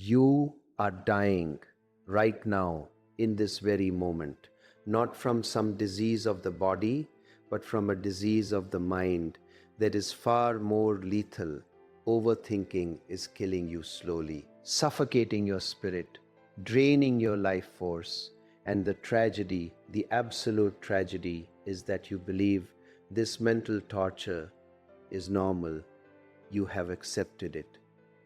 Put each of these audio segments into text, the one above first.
You are dying right now in this very moment, not from some disease of the body, but from a disease of the mind that is far more lethal. Overthinking is killing you slowly, suffocating your spirit, draining your life force. And the tragedy, the absolute tragedy, is that you believe this mental torture is normal. You have accepted it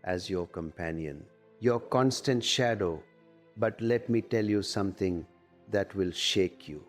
as your companion, your constant shadow. But let me tell you something that will shake you.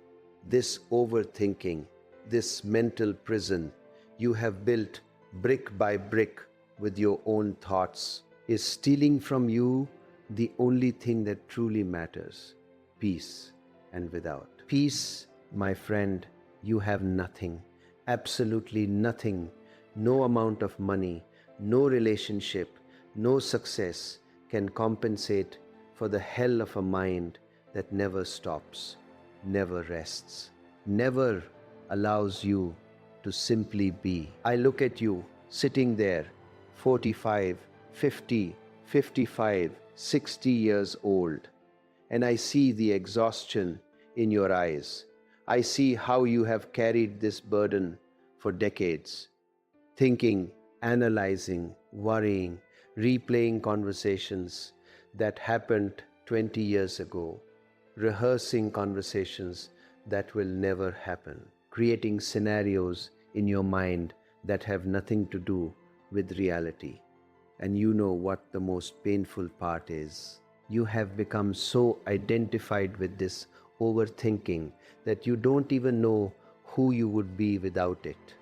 This overthinking, this mental prison you have built brick by brick with your own thoughts, is stealing from you the only thing that truly matters: peace. And without peace, my friend, you have nothing, absolutely nothing. No amount of money, no relationship, no success can compensate for the hell of a mind that never stops, never rests, never allows you to simply be. I look at you sitting there, 45, 50, 55, 60 years old, and I see the exhaustion in your eyes. I see how you have carried this burden for decades, thinking, analyzing, worrying, replaying conversations that happened 20 years ago, rehearsing conversations that will never happen, creating scenarios in your mind that have nothing to do with reality. And you know what the most painful part is? You have become so identified with this overthinking that you don't even know who you would be without it.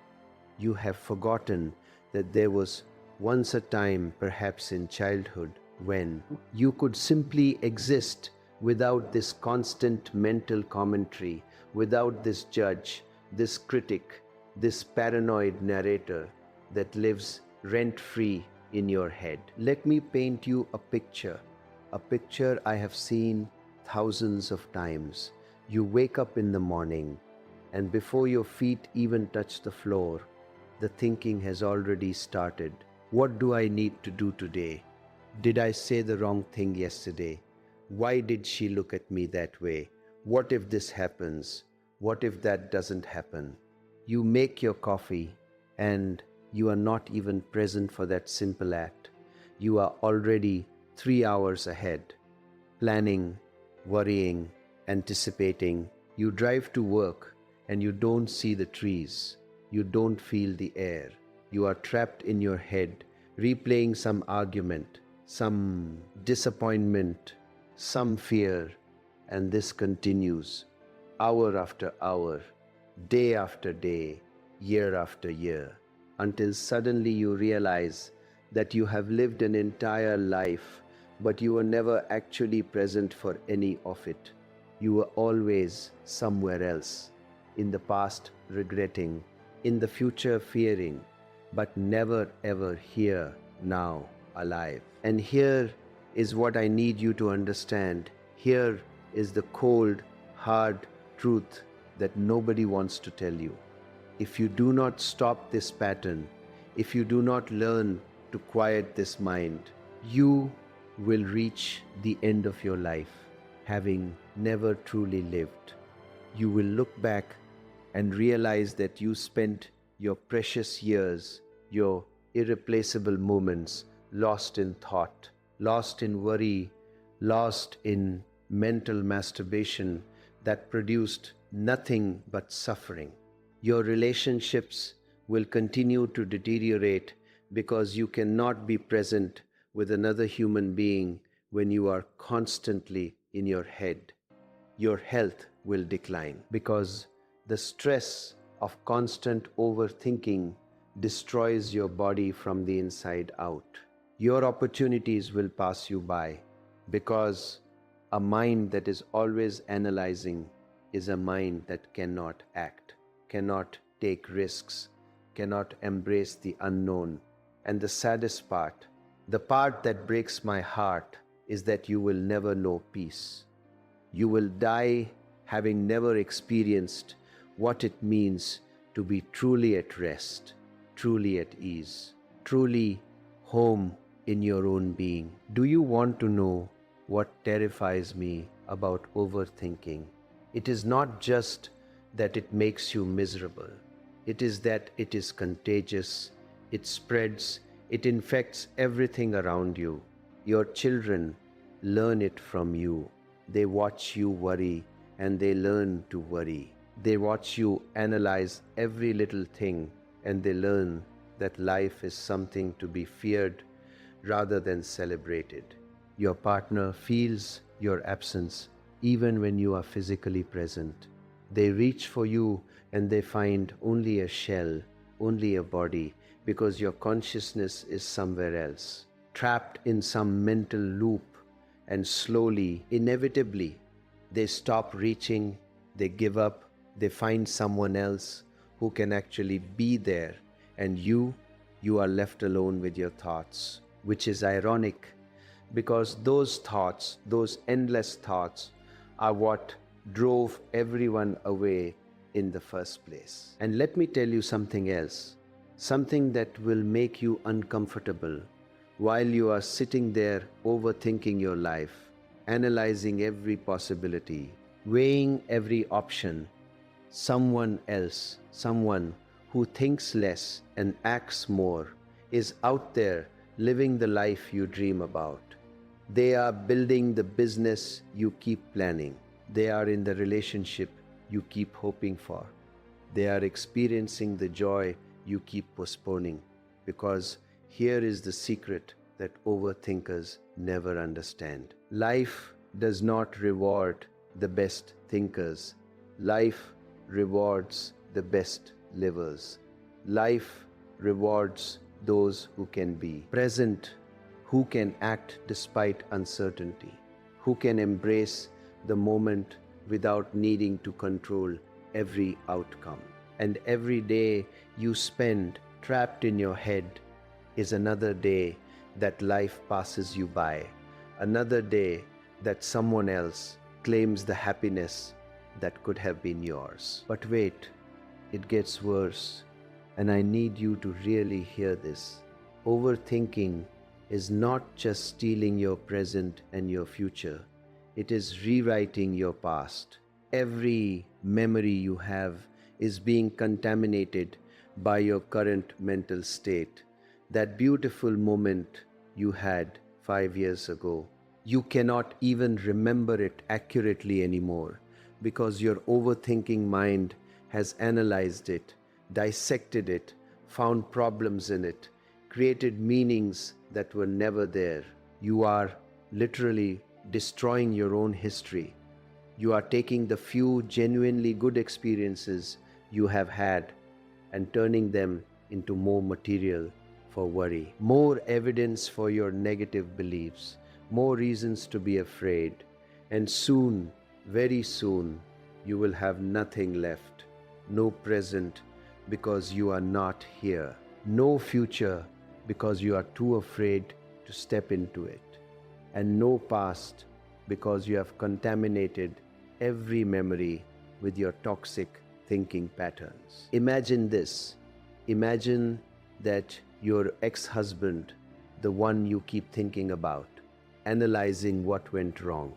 You have forgotten that there was once a time, perhaps in childhood, when you could simply exist without this constant mental commentary, without this judge, this critic, this paranoid narrator that lives rent-free in your head. Let me paint you a picture I have seen thousands of times. You wake up in the morning, and before your feet even touch the floor, the thinking has already started. What do I need to do today? Did I say the wrong thing yesterday? Why did she look at me that way? What if this happens? What if that doesn't happen? You make your coffee, and you are not even present for that simple act. You are already 3 hours ahead, planning, worrying, anticipating. You drive to work and you don't see the trees. You don't feel the air. You are trapped in your head, replaying some argument, some disappointment, some fear, and this continues hour after hour, day after day, year after year, until suddenly you realize that you have lived an entire life, but you were never actually present for any of it. You were always somewhere else, in the past regretting, in the future fearing, but never ever here, now, alive. And here is what I need you to understand. Here is the cold, hard truth that nobody wants to tell you. If you do not stop this pattern, if you do not learn to quiet this mind, you will reach the end of your life having never truly lived. You will look back and realize that you spent your precious years, your irreplaceable moments, lost in thought, lost in worry, lost in mental masturbation that produced nothing but suffering. Your relationships will continue to deteriorate because you cannot be present with another human being when you are constantly in your head. Your health will decline because the stress of constant overthinking destroys your body from the inside out. Your opportunities will pass you by because a mind that is always analyzing is a mind that cannot act, cannot take risks, cannot embrace the unknown. And the saddest part, the part that breaks my heart, is that you will never know peace. You will die having never experienced what it means to be truly at rest, truly at ease, truly home in your own being. Do you want to know what terrifies me about overthinking? It is not just that it makes you miserable. It is that it is contagious, it spreads, it infects everything around you. Your children learn it from you. They watch you worry and they learn to worry. They watch you analyze every little thing and they learn that life is something to be feared rather than celebrated. Your partner feels your absence even when you are physically present. They reach for you and they find only a shell, only a body, because your consciousness is somewhere else, trapped in some mental loop, and slowly, inevitably, they stop reaching, they give up, they find someone else who can actually be there, and you are left alone with your thoughts, which is ironic because those thoughts, those endless thoughts, are what drove everyone away in the first place. And let me tell you something else, something that will make you uncomfortable while you are sitting there overthinking your life, analyzing every possibility, weighing every option. Someone else, someone who thinks less and acts more, is out there living the life you dream about. They are building the business you keep planning. They are in the relationship you keep hoping for. They are experiencing the joy you keep postponing. Because here is the secret that overthinkers never understand. Life does not reward the best thinkers. Life rewards the best livers. Life rewards those who can be present, who can act despite uncertainty, who can embrace the moment without needing to control every outcome. And every day you spend trapped in your head is another day that life passes you by, another day that someone else claims the happiness that could have been yours. But wait, it gets worse, and I need you to really hear this. Overthinking is not just stealing your present and your future, it is rewriting your past. Every memory you have is being contaminated by your current mental state. That beautiful moment you had 5 years ago, you cannot even remember it accurately anymore because your overthinking mind has analyzed it, dissected it, found problems in it, created meanings that were never there. You are literally destroying your own history. You are taking the few genuinely good experiences you have had and turning them into more material for worry, more evidence for your negative beliefs, more reasons to be afraid. And soon, very soon, you will have nothing left. No present because you are not here. No future because you are too afraid to step into it. And no past because you have contaminated every memory with your toxic thinking patterns. Imagine this. Imagine that your ex-husband, the one you keep thinking about, analyzing what went wrong,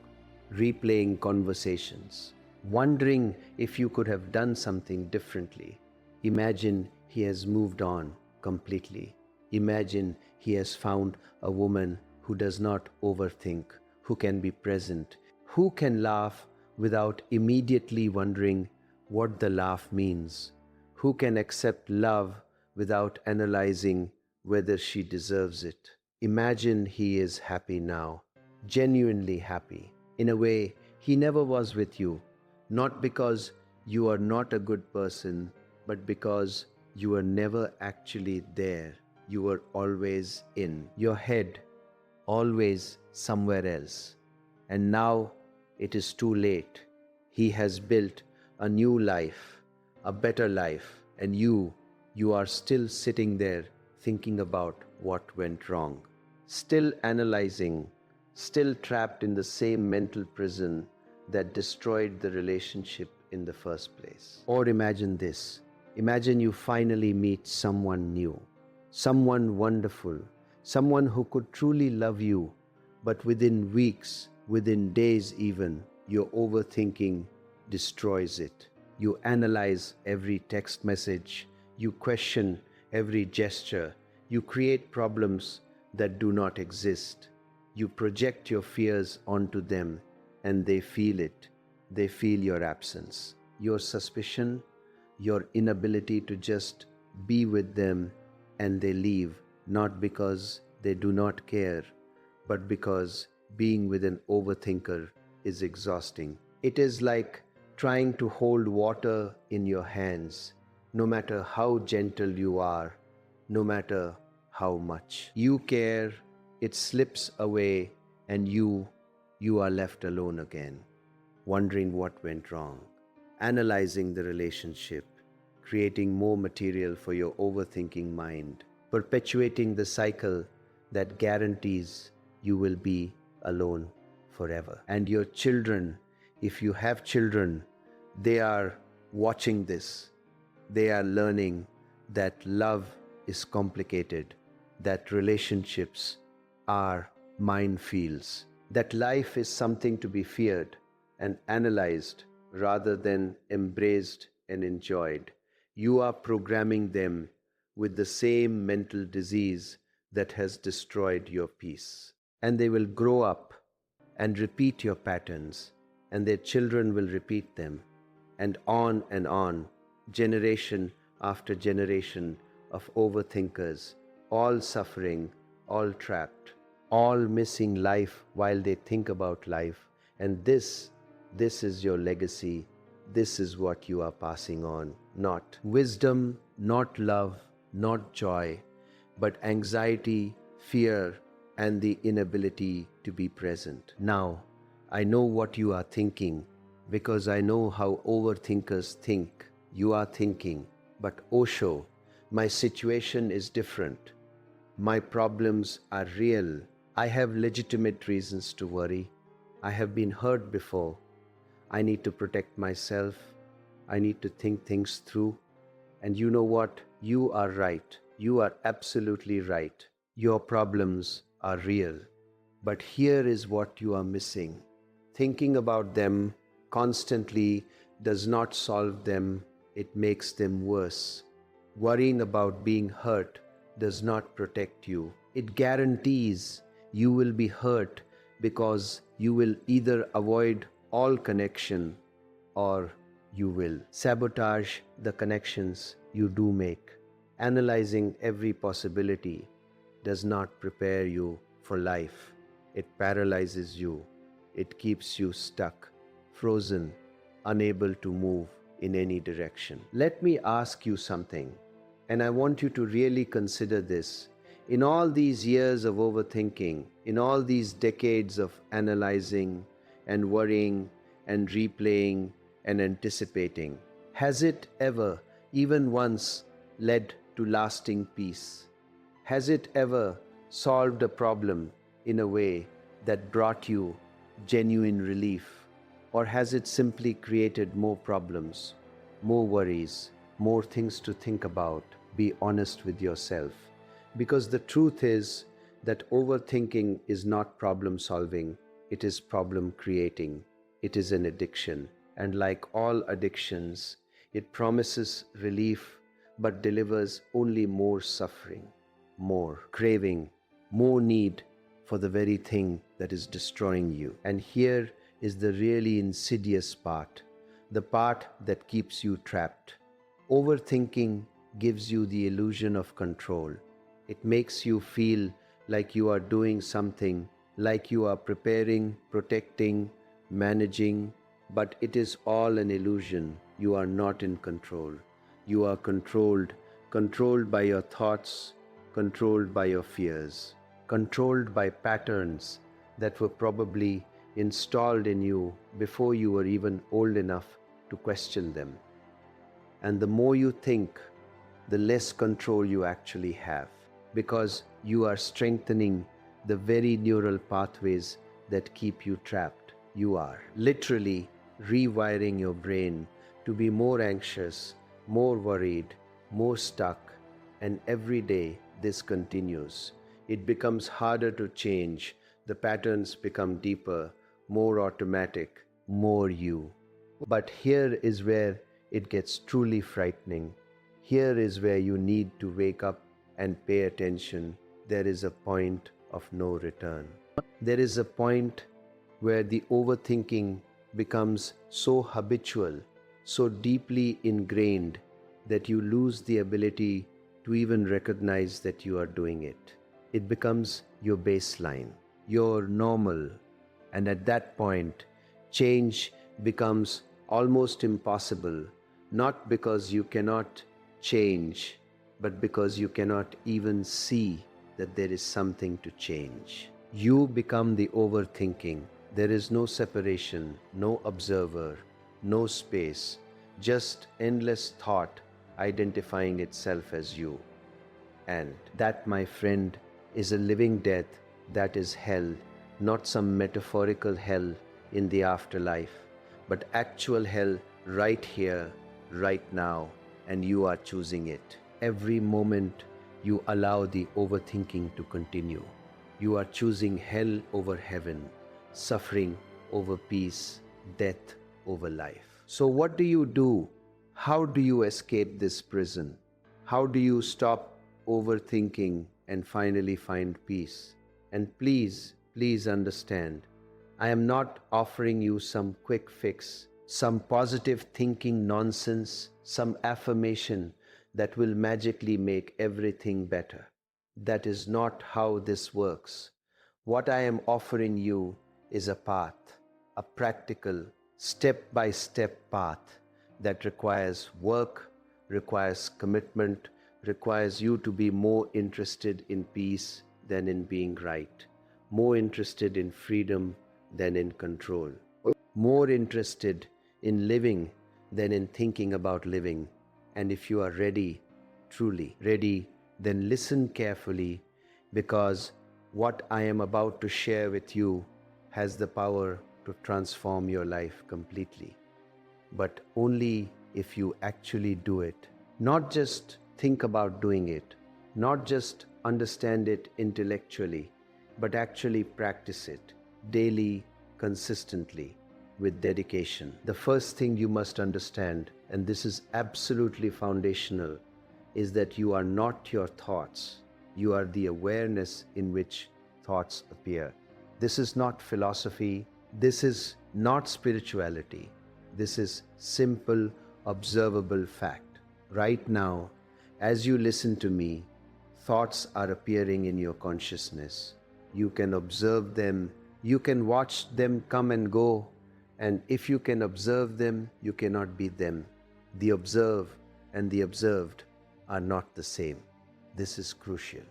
replaying conversations, wondering if you could have done something differently. Imagine he has moved on completely. Imagine he has found a woman who does not overthink, who can be present, who can laugh without immediately wondering what the laugh means, who can accept love without analyzing whether she deserves it. Imagine he is happy now, genuinely happy, in a way he never was with you, not because you are not a good person, but because you were never actually there. You were always in your head, always somewhere else. And now it is too late. He has built a new life, a better life, and you are still sitting there thinking about what went wrong, still analyzing, still trapped in the same mental prison that destroyed the relationship in the first place. Or imagine this. Imagine you finally meet someone new, someone wonderful, someone who could truly love you, but within weeks, within days even, your overthinking destroys it. You analyze every text message, you question every gesture, you create problems that do not exist. You project your fears onto them and they feel it. They feel your absence, your suspicion, your inability to just be with them, and they leave not because they do not care, but because being with an overthinker is exhausting. It is like trying to hold water in your hands, no matter how gentle you are, no matter how much you care, it slips away and you are left alone again, wondering what went wrong, analyzing the relationship, creating more material for your overthinking mind, perpetuating the cycle that guarantees you will be alone forever. And your children, if you have children, they are watching this. They are learning that love is complicated, that relationships are minefields, that life is something to be feared and analyzed rather than embraced and enjoyed. You are programming them with the same mental disease that has destroyed your peace. And they will grow up and repeat your patterns, and their children will repeat them, and on, generation after generation of overthinkers, all suffering, all trapped, all missing life while they think about life. And this is your legacy. This is what you are passing on. Not wisdom, not love, not joy, but anxiety, fear, and the inability to be present. Now, I know what you are thinking because I know how overthinkers think. You are thinking, but Osho, my situation is different. My problems are real. I have legitimate reasons to worry. I have been hurt before. I need to protect myself. I need to think things through. And you know what? You are right. You are absolutely right. Your problems are real. But here is what you are missing. Thinking about them constantly does not solve them, it makes them worse. Worrying about being hurt does not protect you. It guarantees you will be hurt because you will either avoid all connection or you will sabotage the connections you do make. Analyzing every possibility does not prepare you for life. It paralyzes you. It keeps you stuck, frozen, unable to move in any direction. Let me ask you something, and I want you to really consider this. In all these years of overthinking, in all these decades of analyzing and worrying and replaying and anticipating, has it ever, even once, led to lasting peace? Has it ever solved a problem in a way that brought you genuine relief? Or has it simply created more problems, more worries, more things to think about? Be honest with yourself. Because the truth is that overthinking is not problem solving, it is problem creating. It is an addiction. And like all addictions, it promises relief but delivers only more suffering, more craving, more need for the very thing that is destroying you. And here is the really insidious part, the part that keeps you trapped. Overthinking gives you the illusion of control. It makes you feel like you are doing something, like you are preparing, protecting, managing, but it is all an illusion. You are not in control. You are controlled by your thoughts, controlled by your fears, controlled by patterns that were probably installed in you before you were even old enough to question them. And the more you think, the less control you actually have, because you are strengthening the very neural pathways that keep you trapped. You are literally rewiring your brain to be more anxious, more worried, more stuck, and every day this continues. it becomes harder to change. The patterns become deeper, more automatic, more you. But here is where it gets truly frightening. Here is where you need to wake up and pay attention. There is a point of no return. There is a point where the overthinking becomes so habitual, so deeply ingrained, that you lose the ability to even recognize that you are doing it. It becomes your baseline, your normal, and at that point, change becomes almost impossible, not because you cannot change, but because you cannot even see that there is something to change. You become the overthinking. There is no separation, no observer, no space, just endless thought identifying itself as you. And that, my friend, is a living death. That is hell, not some metaphorical hell in the afterlife, but actual hell right here, right now, and you are choosing it. Every moment you allow the overthinking to continue, you are choosing hell over heaven, suffering over peace, death over life. So what do you do? How do you escape this prison? How do you stop overthinking and finally find peace? And please, please understand, I am not offering you some quick fix, some positive thinking nonsense, some affirmation that will magically make everything better. That is not how this works. What I am offering you is a path, a practical, step-by-step path that requires work, requires commitment, requires you to be more interested in peace than in being right, more interested in freedom than in control, more interested in living than in thinking about living. And if you are ready, truly ready, then listen carefully, because what I am about to share with you has the power to transform your life completely. But only if you actually do it. Not just think about doing it, not just understand it intellectually, but actually practice it daily, consistently, with dedication. The first thing you must understand, and this is absolutely foundational, is that you are not your thoughts. You are the awareness in which thoughts appear. This is not philosophy. This is not spirituality. This is simple, observable fact. Right now, as you listen to me, thoughts are appearing in your consciousness. You can observe them. You can watch them come and go. And if you can observe them, you cannot be them. The observe and the observed are not the same. This is crucial.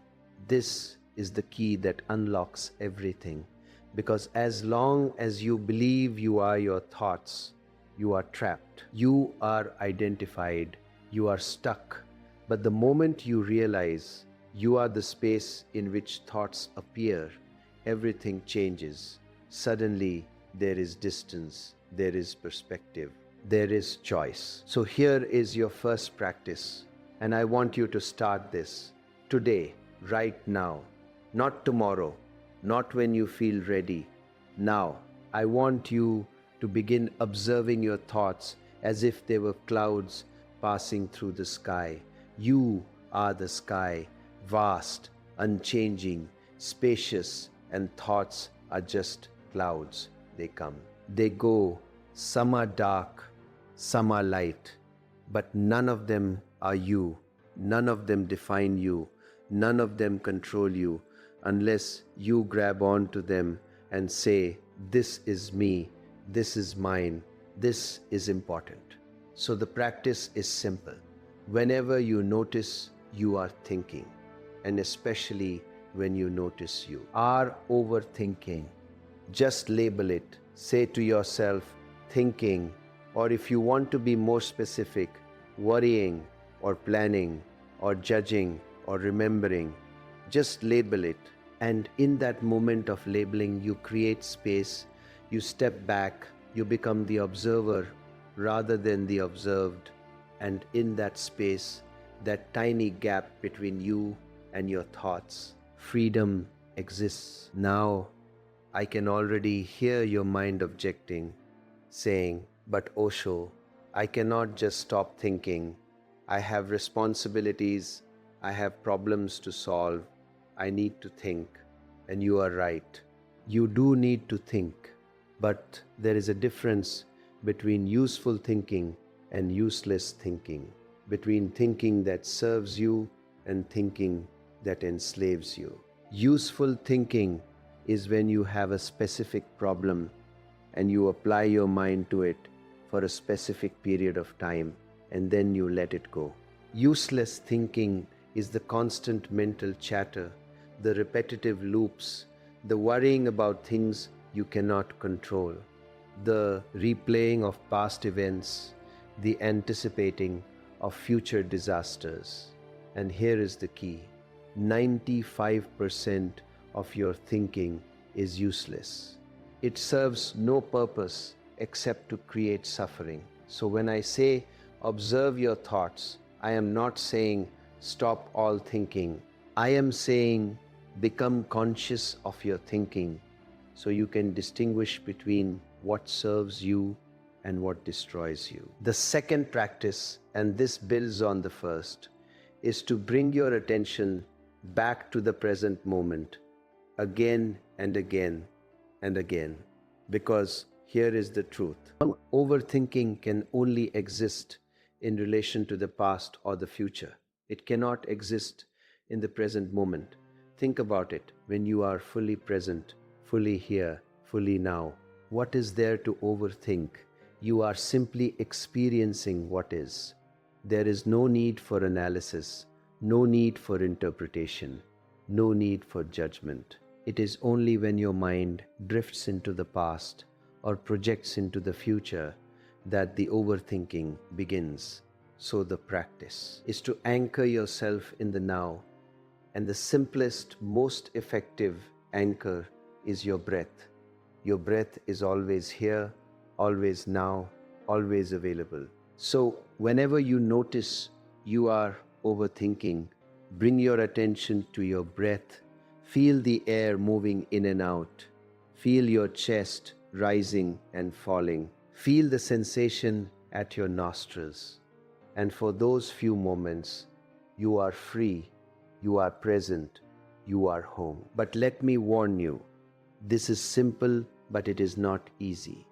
This is the key that unlocks everything. Because as long as you believe you are your thoughts, you are trapped. You are identified. You are stuck. But the moment you realize you are the space in which thoughts appear, everything changes. Suddenly, there is distance, there is perspective, there is choice. So here is your first practice, and I want you to start this today, right now, not tomorrow, not when you feel ready. Now, I want you to begin observing your thoughts as if they were clouds passing through the sky. You are the sky, vast, unchanging, spacious, and thoughts are just clouds. They come, they go. Some are dark, some are light, but none of them are you. None of them define you. None of them control you unless you grab onto them and say, this is me, this is mine, this is important. So the practice is simple. Whenever you notice you are thinking, and especially when you notice you are overthinking, just label it. Say to yourself, thinking, or if you want to be more specific, worrying or planning or judging or remembering. Just label it. And in that moment of labeling, you create space, you step back, you become the observer rather than the observed. And in that space, that tiny gap between you and your thoughts freedom exists. Now, I can already hear your mind objecting, saying, "But Osho, I cannot just stop thinking. I have responsibilities, I have problems to solve, I need to think." And you are right. You do need to think. But there is a difference between useful thinking and useless thinking, between thinking that serves you and thinking that enslaves you. Useful thinking is when you have a specific problem and you apply your mind to it for a specific period of time and then you let it go. Useless thinking is the constant mental chatter, the repetitive loops, the worrying about things you cannot control, the replaying of past events, the anticipating of future disasters. And here is the key: 95% of your thinking is useless. It serves no purpose except to create suffering. So when I say observe your thoughts, I am not saying stop all thinking. I am saying become conscious of your thinking so you can distinguish between what serves you and what destroys you. The second practice, and this builds on the first, is to bring your attention back to the present moment again and again and again. Because here is the truth: overthinking can only exist in relation to the past or the future. It cannot exist in the present moment. Think about it. When you are fully present, fully here, fully now, what is there to overthink? You are simply experiencing what is. There is no need for analysis, no need for interpretation, no need for judgment. It is only when your mind drifts into the past or projects into the future that the overthinking begins. So the practice is to anchor yourself in the now, and the simplest, most effective anchor is your breath. Your breath is always here, always now, always available. So whenever you notice you are overthinking, bring your attention to your breath. Feel the air moving in and out. Feel your chest rising and falling. Feel the sensation at your nostrils. And for those few moments, you are free, you are present, you are home. But let me warn you, this is simple, but it is not easy.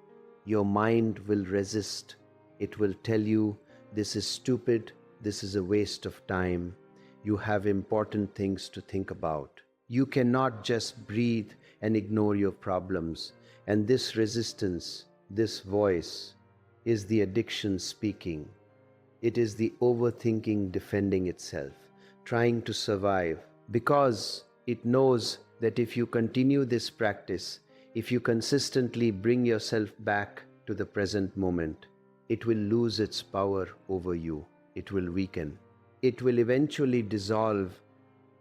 Your mind will resist. It will tell you, this is stupid, this is a waste of time. You have important things to think about. You cannot just breathe and ignore your problems. And this resistance, this voice, is the addiction speaking. It is the overthinking defending itself, trying to survive, because it knows that if you continue this practice, if you consistently bring yourself back to the present moment, it will lose its power over you. It will weaken. It will eventually dissolve,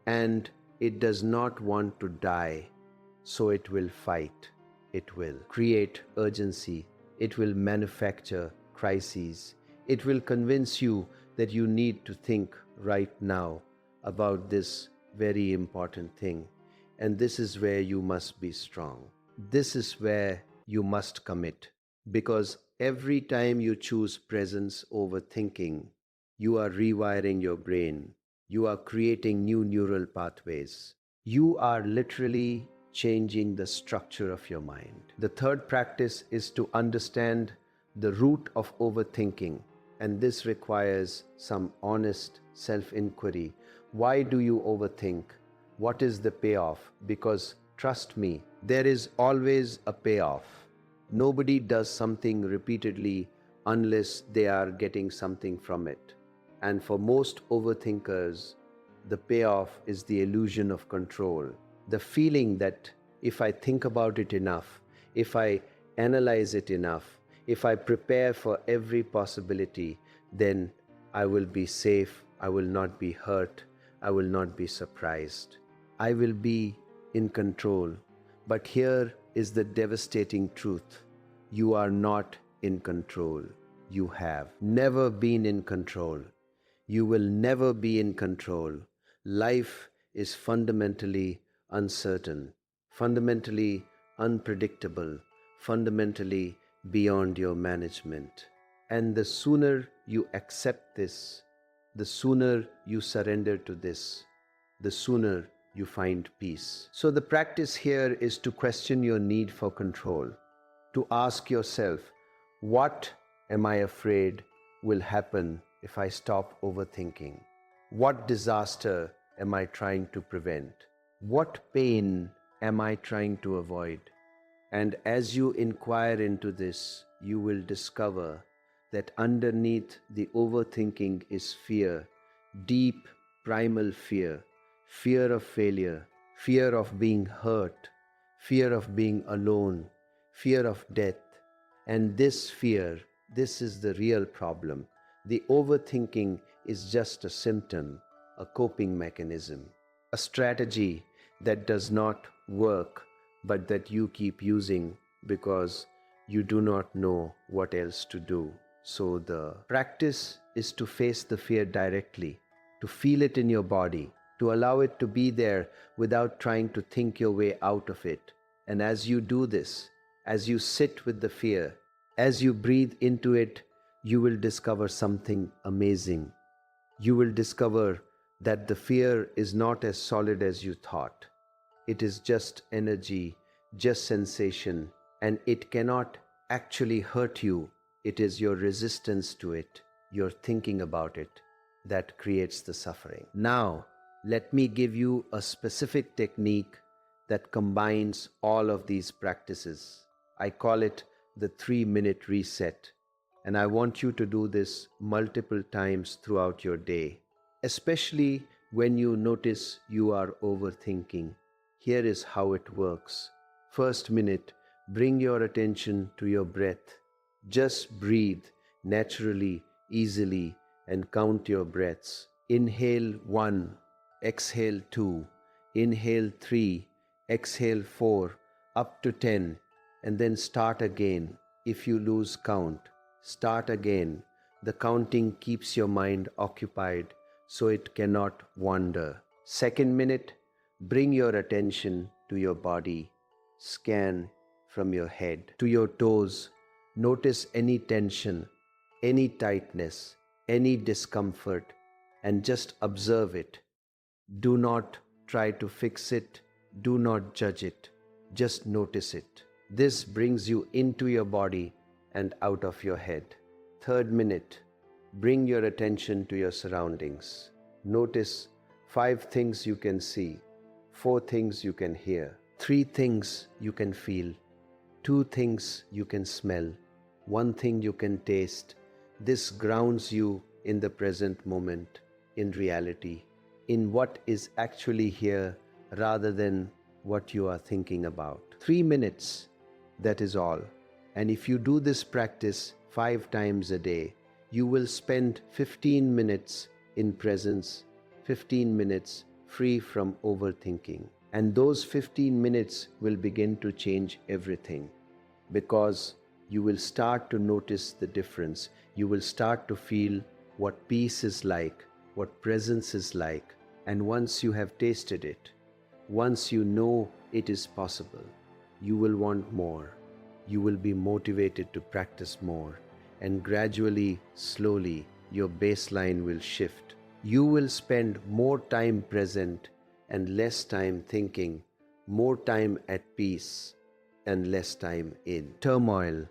and it does not want to die, so it will fight. It will create urgency. It will manufacture crises. It will convince you that you need to think right now about this very important thing. And this is where you must be strong. This is where you must commit. Because every time you choose presence over thinking, you are rewiring your brain. You are creating new neural pathways. You are literally changing the structure of your mind. The third practice is to understand the root of overthinking. And this requires some honest self-inquiry. Why do you overthink? What is the payoff? Because trust me, there is always a payoff. Nobody does something repeatedly unless they are getting something from it. And for most overthinkers, the payoff is the illusion of control. The feeling that if I think about it enough, if I analyze it enough, if I prepare for every possibility, then I will be safe, I will not be hurt, I will not be surprised. I will be in control. But here is the devastating truth. You are not in control. You have never been in control. You will never be in control. Life is fundamentally uncertain, fundamentally unpredictable, fundamentally beyond your management. And the sooner you accept this, the sooner you surrender to this, the sooner you find peace. So the practice here is to question your need for control, to ask yourself, what am I afraid will happen if I stop overthinking? What disaster am I trying to prevent? What pain am I trying to avoid? And as you inquire into this, you will discover that underneath the overthinking is fear, deep primal fear, fear of failure, fear of being hurt, fear of being alone, fear of death. And this fear, this is the real problem. The overthinking is just a symptom, a coping mechanism, a strategy that does not work but that you keep using because you do not know what else to do. So the practice is to face the fear directly, to feel it in your body, to allow it to be there without trying to think your way out of it. And as you do this, as you sit with the fear, as you breathe into it, you will discover something amazing. You will discover that the fear is not as solid as you thought. It is just energy, just sensation, and it cannot actually hurt you. It is your resistance to it, your thinking about it, that creates the suffering. Now, let me give you a specific technique that combines all of these practices. I call it the 3-minute reset, and I want you to do this multiple times throughout your day, especially when you notice you are overthinking. Here is how it works. First minute, bring your attention to your breath. Just breathe naturally, easily, and count your breaths. Inhale 1, exhale 2, inhale 3, exhale 4, up to 10, and then start again. If you lose count, start again. The counting keeps your mind occupied so it cannot wander. Second minute, bring your attention to your body. Scan from your head to your toes. Notice any tension, any tightness, any discomfort, and just observe it. Do not try to fix it. Do not judge it. Just notice it. This brings you into your body and out of your head. Third minute, bring your attention to your surroundings. Notice 5 things you can see, 4 things you can hear, 3 things you can feel, 2 things you can smell, 1 thing you can taste. This grounds you in the present moment, in reality, in what is actually here rather than what you are thinking about. 3 minutes, that is all. And if you do this practice 5 times a day, you will spend 15 minutes in presence, 15 minutes free from overthinking. And those 15 minutes will begin to change everything, because you will start to notice the difference. You will start to feel what peace is like, what presence is like. And once you have tasted it, once you know it is possible, you will want more. You will be motivated to practice more. And gradually, slowly, your baseline will shift. You will spend more time present and less time thinking, more time at peace and less time in turmoil.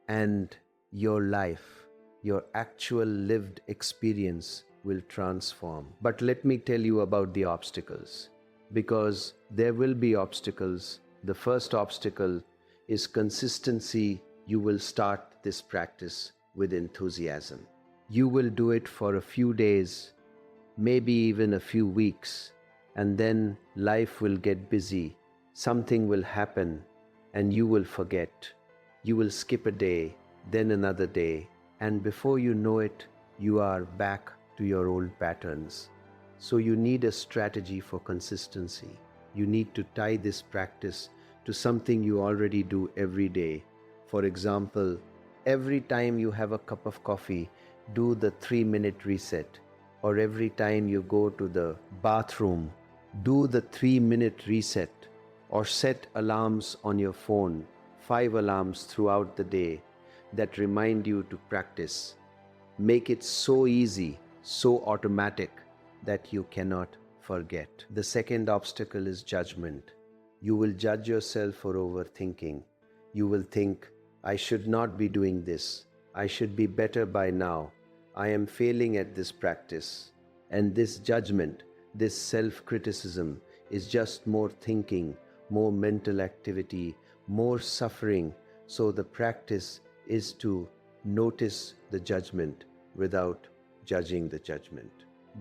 And your life, your actual lived experience will transform. But let me tell you about the obstacles, because there will be obstacles. The first obstacle is consistency. You will start this practice with enthusiasm. You will do it for a few days, maybe even a few weeks, and then life will get busy. Something will happen and you will forget. You will skip a day, then another day, and before you know it, you are back to your old patterns. So you need a strategy for consistency. You need to tie this practice to something you already do every day. For example, every time you have a cup of coffee, do the 3-minute reset. Or every time you go to the bathroom, Do the 3-minute reset or set alarms on your phone, 5 alarms throughout the day that remind you to practice. Make it so easy, so automatic that you cannot forget. The second obstacle is judgment. You will judge yourself for overthinking. You will think, I should not be doing this. I should be better by now. I am failing at this practice. And this judgment, this self-criticism is just more thinking, more mental activity, more suffering. So the practice is to notice the judgment without judging the judgment.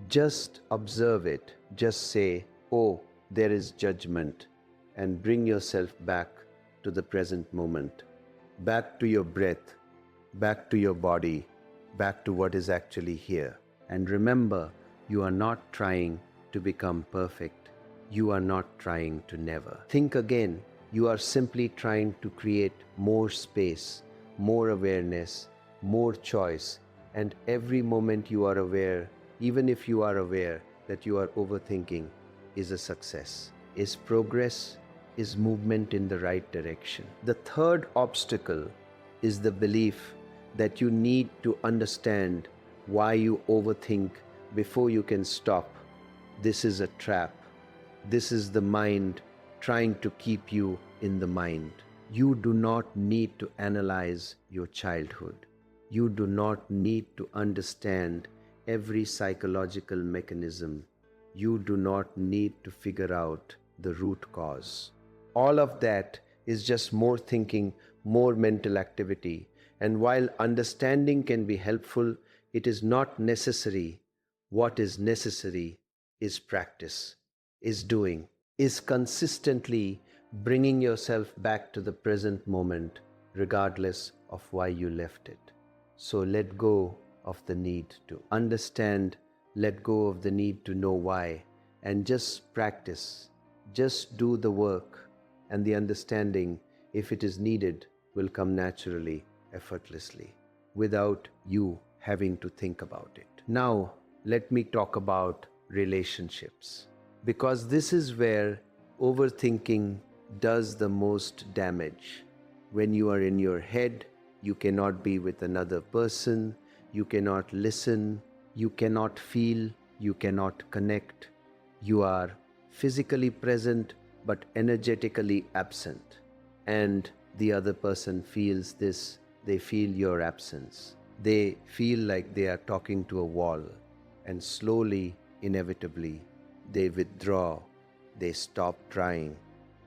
Just observe it. Just say, oh, there is judgment, and bring yourself back to the present moment, back to your breath, back to your body, back to what is actually here. And remember, you are not trying to become perfect. You are not trying to never. Think again. You are simply trying to create more space, more awareness, more choice. And every moment you are aware, even if you are aware that you are overthinking, is a success, is progress, is movement in the right direction. The third obstacle is the belief that you need to understand why you overthink before you can stop. This is a trap. This is the mind trying to keep you in the mind. You do not need to analyze your childhood. You do not need to understand every psychological mechanism. You do not need to figure out the root cause. All of that is just more thinking, more mental activity. And while understanding can be helpful, it is not necessary. What is necessary is practice, is doing, is consistently bringing yourself back to the present moment, regardless of why you left it. So let go of the need to understand, let go of the need to know why, and just practice. Just do the work, and the understanding, if it is needed, will come naturally, effortlessly, without you having to think about it. Now, let me talk about relationships, because this is where overthinking does the most damage. When you are in your head, you cannot be with another person, you cannot listen, you cannot feel, you cannot connect. You are physically present but energetically absent. And the other person feels this, they feel your absence. They feel like they are talking to a wall, and slowly, inevitably, they withdraw, they stop trying,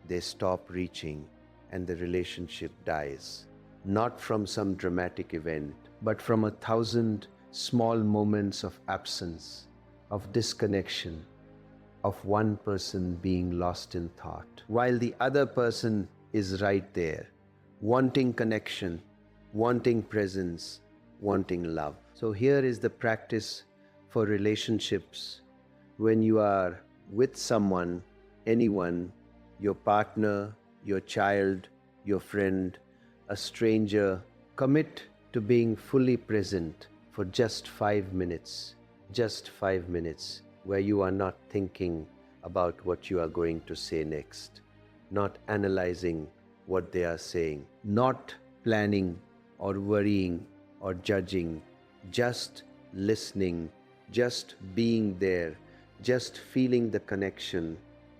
they stop reaching, and the relationship dies. Not from some dramatic event, but from 1,000 small moments of absence, of disconnection, of one person being lost in thought, while the other person is right there, wanting connection, wanting presence, wanting love. So here is the practice for relationships. When you are with someone, anyone, your partner, your child, your friend, a stranger, commit to being fully present for just 5 minutes. Just 5 minutes, where you are not thinking about what you are going to say next, not analyzing what they are saying, not planning or worrying or judging, just listening, just being there, just feeling the connection,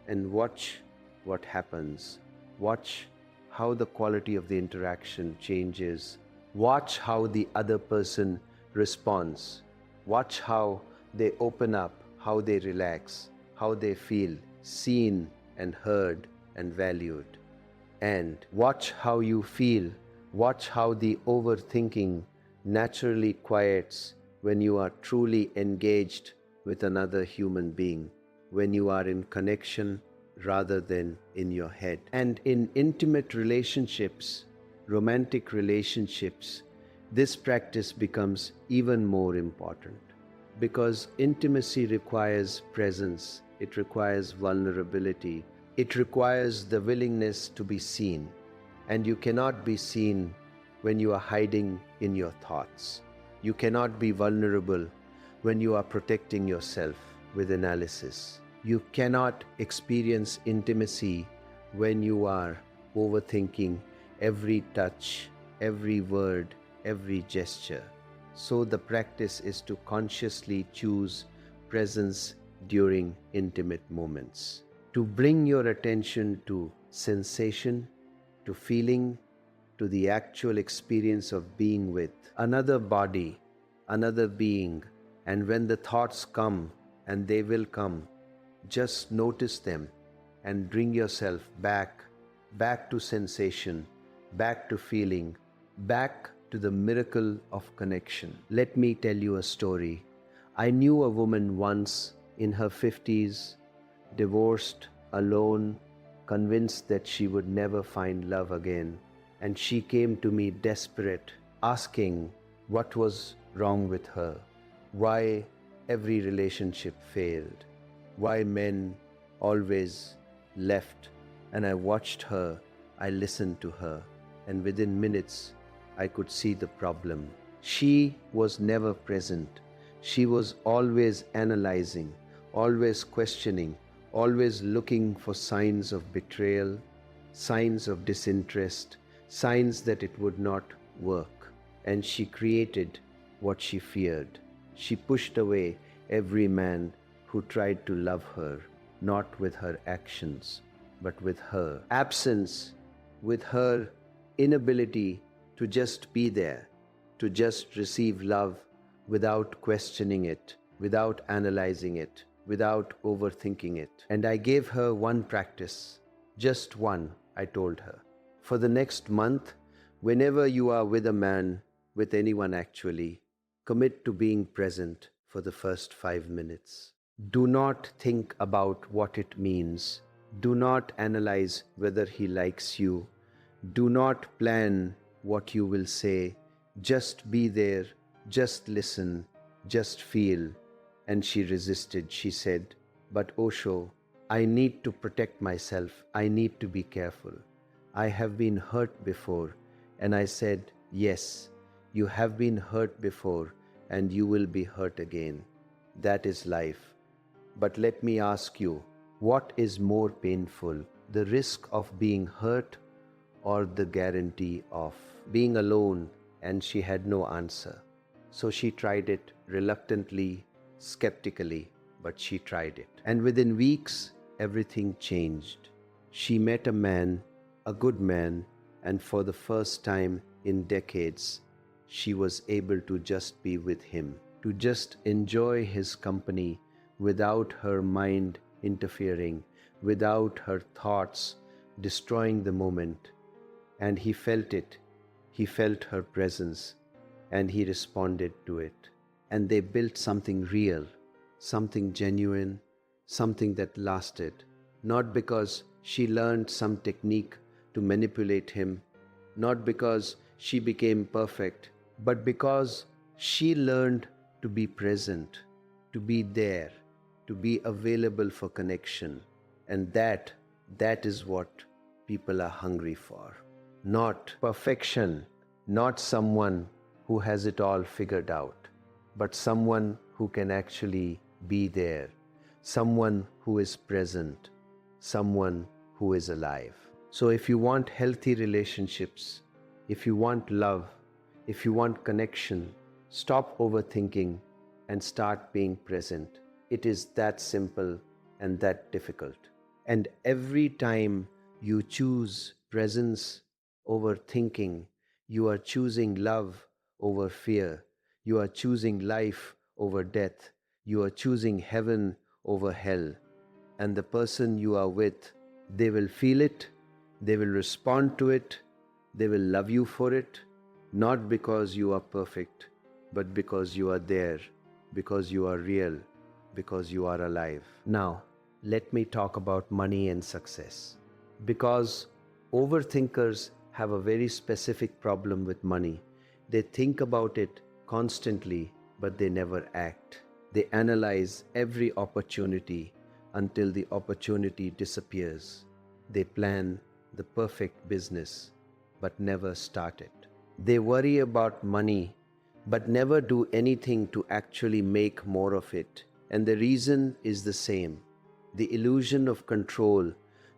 and watch what happens. Watch how the quality of the interaction changes. Watch how the other person responds. Watch how they open up, how they relax, how they feel seen and heard and valued. And watch how you feel. Watch how the overthinking naturally quiets when you are truly engaged with another human being, when you are in connection rather than in your head. And in intimate relationships, romantic relationships, this practice becomes even more important, because intimacy requires presence, it requires vulnerability, it requires the willingness to be seen, and you cannot be seen when you are hiding in your thoughts. You cannot be vulnerable when you are protecting yourself with analysis. You cannot experience intimacy when you are overthinking every touch, every word, every gesture. So the practice is to consciously choose presence during intimate moments. To bring your attention to sensation, to feeling, to the actual experience of being with another body, another being. And when the thoughts come, and they will come, just notice them and bring yourself back to sensation, back to feeling, back to the miracle of connection. Let me tell you a story. I knew a woman once in her 50s, divorced, alone, convinced that she would never find love again. And she came to me desperate, asking what was wrong with her, why every relationship failed, why men always left. And I watched her, I listened to her, and within minutes I could see the problem. She was never present. She was always analyzing, always questioning, always looking for signs of betrayal, signs of disinterest, signs that it would not work. And she created what she feared. She pushed away every man who tried to love her, not with her actions, but with her absence, with her inability to just be there, to just receive love without questioning it, without analyzing it, without overthinking it. And I gave her one practice, just one, I told her. For the next month, whenever you are with a man, with anyone actually, commit to being present for the first 5 minutes. Do not think about what it means. Do not analyze whether he likes you. Do not plan what you will say. Just be there, just listen, just feel. And she resisted. She said, "But Osho, I need to protect myself. I need to be careful. I have been hurt before." And I said, "Yes, you have been hurt before and you will be hurt again. That is life. But let me ask you, what is more painful, the risk of being hurt or the guarantee of being alone?" And she had no answer. So she tried it reluctantly, skeptically, but she tried it. And within weeks, everything changed. She met a man, a good man, and for the first time in decades, she was able to just be with him, to just enjoy his company without her mind interfering, without her thoughts destroying the moment. And he felt it. He felt her presence, and he responded to it. And they built something real, something genuine, something that lasted. Not because she learned some technique to manipulate him, not because she became perfect, but because she learned to be present, to be there, to be available for connection. And that is what people are hungry for. Not perfection, not someone who has it all figured out, but someone who can actually be there, someone who is present, someone who is alive. So if you want healthy relationships, if you want love, if you want connection, stop overthinking and start being present. It is that simple and that difficult. And every time you choose presence over thinking, you are choosing love over fear. You are choosing life over death. You are choosing heaven over hell. And the person you are with, they will feel it, they will respond to it, they will love you for it, not because you are perfect, but because you are there, because you are real, because you are alive. Now, let me talk about money and success. Because overthinkers have a very specific problem with money. They think about it constantly, but they never act. They analyze every opportunity until the opportunity disappears. They plan the perfect business, but never start it. They worry about money, but never do anything to actually make more of it. And the reason is the same. the illusion of control,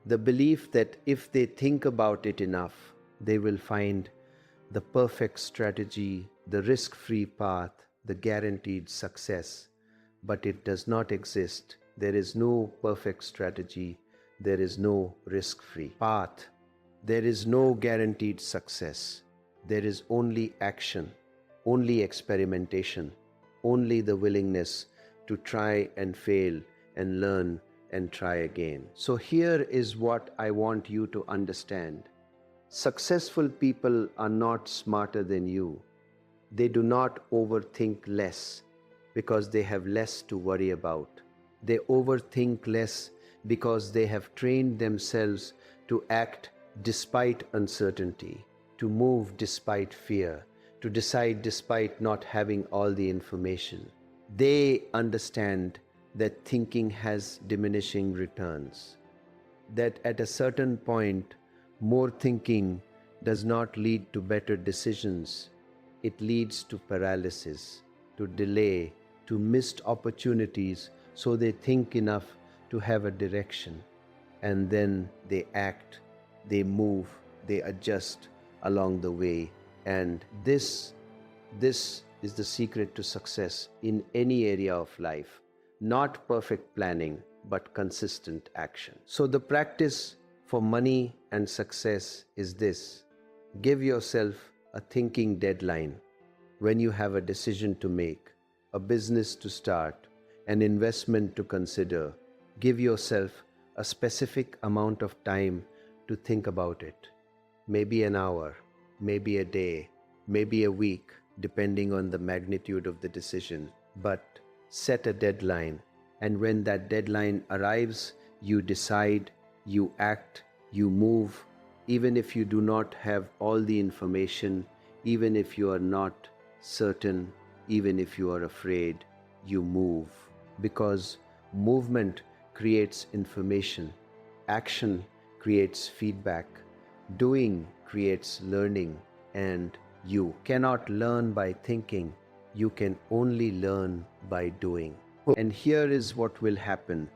the belief that if they think about it enough, they will find the perfect strategy, the risk-free path, the guaranteed success. But it does not exist. There is no perfect strategy. There is no risk-free path. There is no guaranteed success. There is only action, only experimentation, only the willingness to try and fail and learn and try again. So here is what I want you to understand. Successful people are not smarter than you. They do not overthink less because they have less to worry about. They overthink less because they have trained themselves to act despite uncertainty, to move despite fear, to decide despite not having all the information. They understand that thinking has diminishing returns, that at a certain point, more thinking does not lead to better decisions. It leads to paralysis, to delay, to missed opportunities, so they think enough to have a direction. And then they act, they move, they adjust along the way. And this is the secret to success in any area of life. Not perfect planning, but consistent action. So the practice for money and success is this. Give yourself a thinking deadline when you have a decision to make, a business to start, an investment to consider. Give yourself a specific amount of time to think about it. Maybe an hour, maybe a day, maybe a week, depending on the magnitude of the decision. But set a deadline, and when that deadline arrives, you decide, you act, you move, even if you do not have all the information, even if you are not certain, even if you are afraid, you move. Because movement creates information, action creates feedback, doing creates learning, and you cannot learn by thinking. You can only learn by doing. And here is what will happen.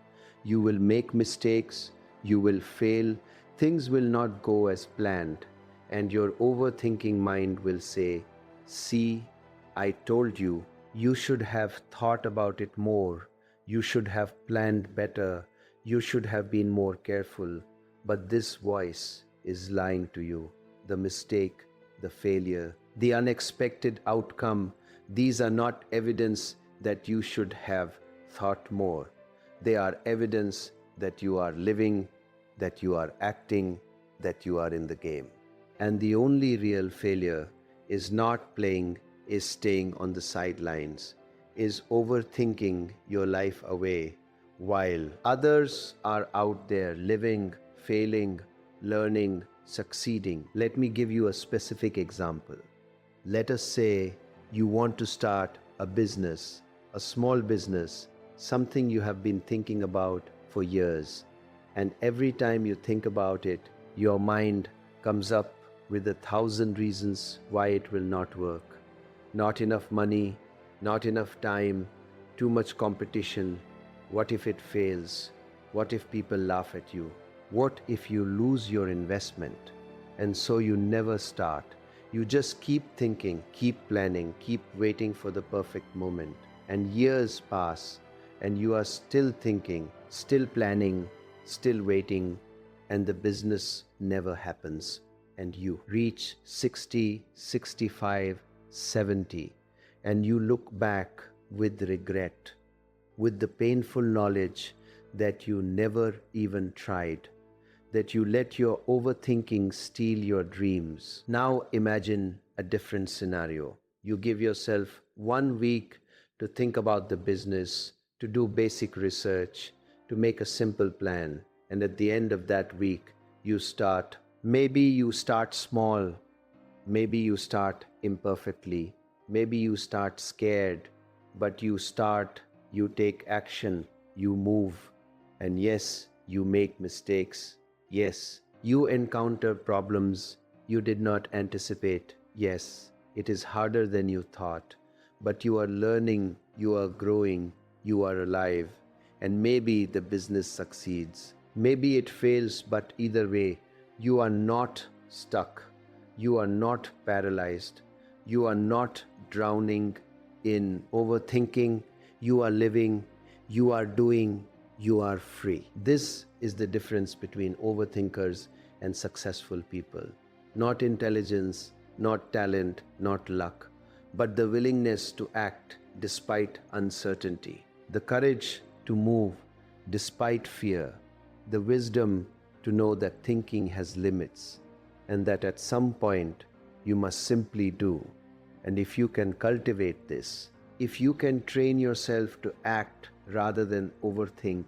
You will make mistakes, you will fail, things will not go as planned, and your overthinking mind will say, "See, I told you, you should have thought about it more, you should have planned better, you should have been more careful." But this voice is lying to you. The mistake, the failure, the unexpected outcome, these are not evidence that you should have thought more. They are evidence that you are living, that you are acting, that you are in the game. And the only real failure is not playing, is staying on the sidelines, is overthinking your life away while others are out there living, failing, learning, succeeding. Let me give you a specific example. Let us say you want to start a business, a small business, something you have been thinking about for years. And every time you think about it, your mind comes up with 1,000 reasons why it will not work. Not enough money, not enough time, too much competition. What if it fails? What if people laugh at you? What if you lose your investment? And so you never start. You just keep thinking, keep planning, keep waiting for the perfect moment. And years pass, and you are still thinking, still planning, still waiting, and the business never happens. And you reach 60, 65, 70, and you look back with regret, with the painful knowledge that you never even tried, that you let your overthinking steal your dreams. Now imagine a different scenario. You give yourself 1 week to think about the business, to do basic research, to make a simple plan. And at the end of that week, you start. Maybe you start small. Maybe you start imperfectly. Maybe you start scared. But you start, you take action, you move. And yes, you make mistakes. Yes, you encounter problems you did not anticipate. Yes, it is harder than you thought. But you are learning, you are growing, you are alive. and maybe the business succeeds. Maybe it fails, but either way, you are not stuck. You are not paralyzed. You are not drowning in overthinking. You are living. You are doing. You are free. This is the difference between overthinkers and successful people. Not intelligence, not talent, not luck, but the willingness to act despite uncertainty, the courage to move despite fear, the wisdom to know that thinking has limits and that at some point you must simply do. And if you can cultivate this, if you can train yourself to act rather than overthink,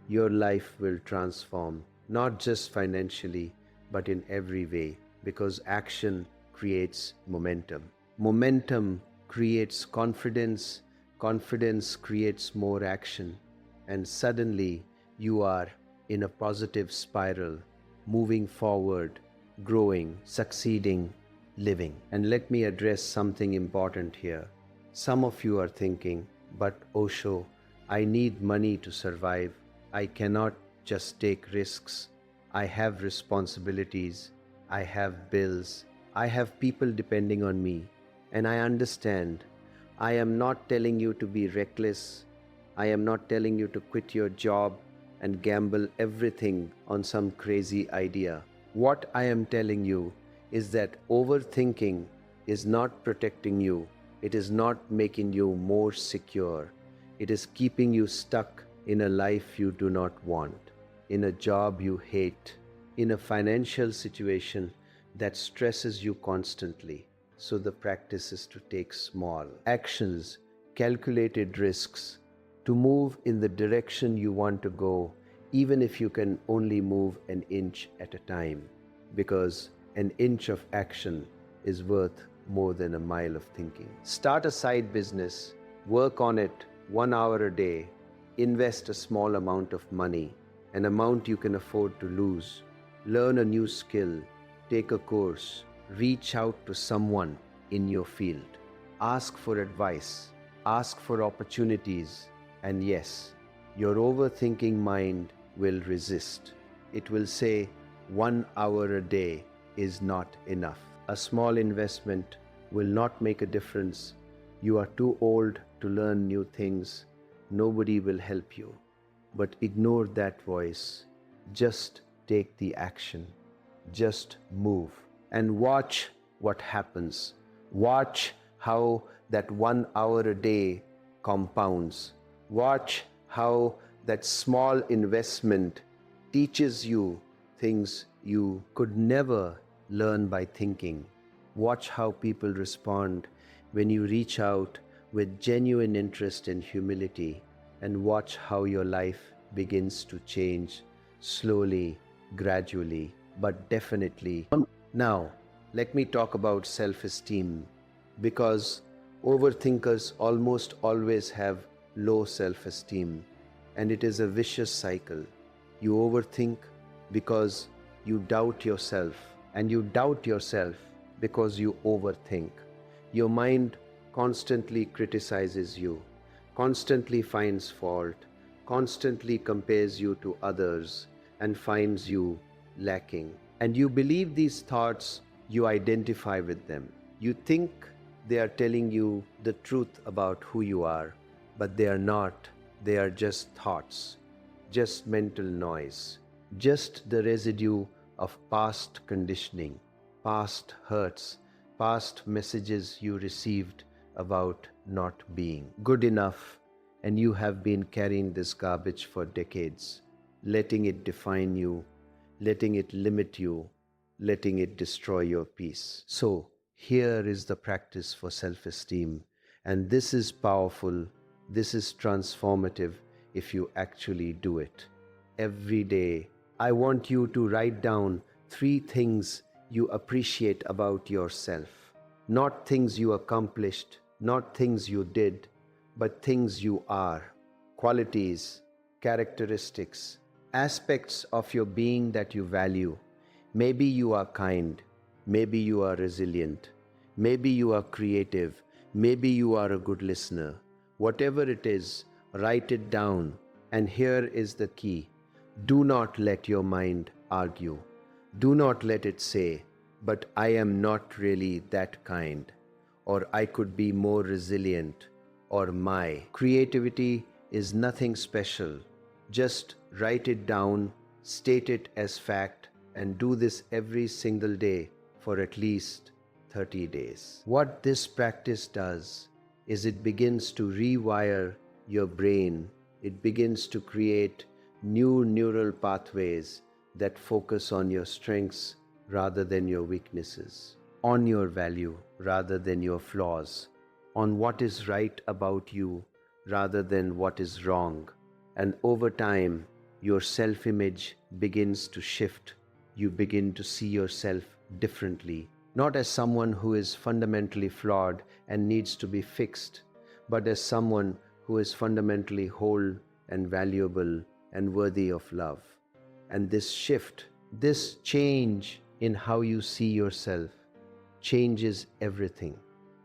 your life will transform, not just financially, but in every way, because action creates momentum. Momentum creates confidence, confidence creates more action, and suddenly you are in a positive spiral, moving forward, growing, succeeding, living. And let me address something important here. Some of you are thinking, but Osho, I need money to survive. I cannot just take risks. I have responsibilities. I have bills. I have people depending on me. And I understand. I am not telling you to be reckless. I am not telling you to quit your job and gamble everything on some crazy idea. What I am telling you is that overthinking is not protecting you. It is not making you more secure. It is keeping you stuck in a life you do not want, in a job you hate, in a financial situation that stresses you constantly. So the practice is to take small actions, calculated risks, to move in the direction you want to go, even if you can only move an inch at a time, because an inch of action is worth more than a mile of thinking. Start a side business, work on it 1 hour a day, invest a small amount of money, an amount you can afford to lose, learn a new skill, take a course, reach out to someone in your field, ask for advice, ask for opportunities, and yes, your overthinking mind will resist. It will say 1 hour a day is not enough. A small investment will not make a difference. You are too old to learn new things. Nobody will help you. But ignore that voice. Just take the action. Just move and watch what happens. Watch how that 1 hour a day compounds. Watch how that small investment teaches you things you could never learn by thinking. Watch how people respond when you reach out with genuine interest and humility, and watch how your life begins to change slowly, gradually, but definitely. Now, let me talk about self-esteem, because overthinkers almost always have low self-esteem, and it is a vicious cycle. You overthink because you doubt yourself, and you doubt yourself because you overthink. Your mind constantly criticizes you, constantly finds fault, constantly compares you to others, and finds you lacking. And you believe these thoughts, you identify with them. You think they are telling you the truth about who you are, but they are not. They are just thoughts, just mental noise, just the residue of past conditioning, past hurts, past messages you received about not being good enough, and you have been carrying this garbage for decades, letting it define you, letting it limit you, letting it destroy your peace. So, here is the practice for self-esteem, and this is powerful, this is transformative if you actually do it. Every day, I want you to write down 3 things you appreciate about yourself. Not things you accomplished, not things you did, but things you are. Qualities, characteristics, aspects of your being that you value. Maybe you are kind, maybe you are resilient, maybe you are creative, maybe you are a good listener. Whatever it is, write it down And here is the key. Do not let your mind argue. Do not let it say, but I am not really that kind, or I could be more resilient, or my creativity is nothing special. Just write it down, state it as fact, and do this every single day for at least 30 days. What this practice does is it begins to rewire your brain. It begins to create new neural pathways that focus on your strengths rather than your weaknesses, on your value rather than your flaws, on what is right about you rather than what is wrong. And over time, your self-image begins to shift. You begin to see yourself differently, not as someone who is fundamentally flawed and needs to be fixed, but as someone who is fundamentally whole and valuable and worthy of love. And this shift, this change in how you see yourself, changes everything.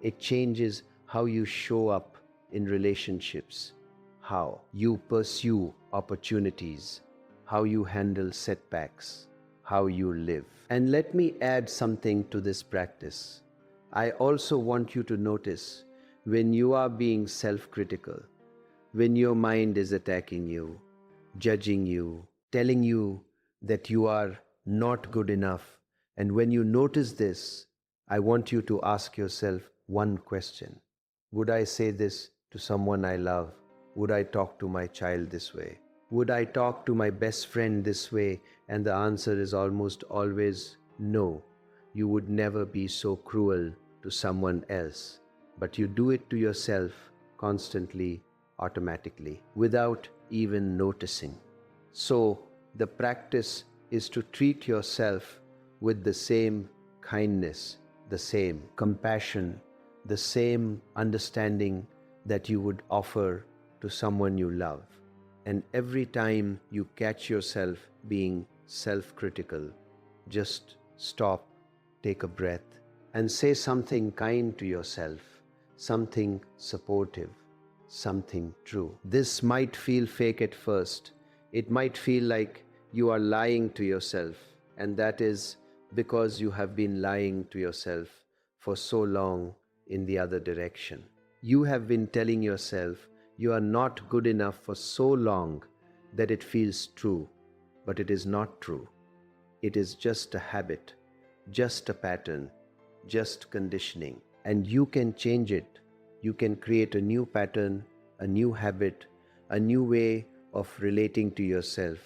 It changes how you show up in relationships, how you pursue opportunities, how you handle setbacks, how you live. And let me add something to this practice. I also want you to notice when you are being self-critical, when your mind is attacking you, judging you, telling you that you are not good enough. And when you notice this, I want you to ask yourself one question. Would I say this to someone I love? Would I talk to my child this way? Would I talk to my best friend this way? And the answer is almost always no. You would never be so cruel to someone else. But you do it to yourself constantly, automatically, without even noticing. So the practice is to treat yourself with the same kindness, the same compassion, the same understanding that you would offer to someone you love. And every time you catch yourself being self-critical, just stop, take a breath, and say something kind to yourself, something supportive, something true. This might feel fake at first. It might feel like you are lying to yourself, and that is because you have been lying to yourself for so long in the other direction. You have been telling yourself you are not good enough for so long that it feels true, but it is not true. It is just a habit, just a pattern, just conditioning, and you can change it. You can create a new pattern, a new habit, a new way of relating to yourself,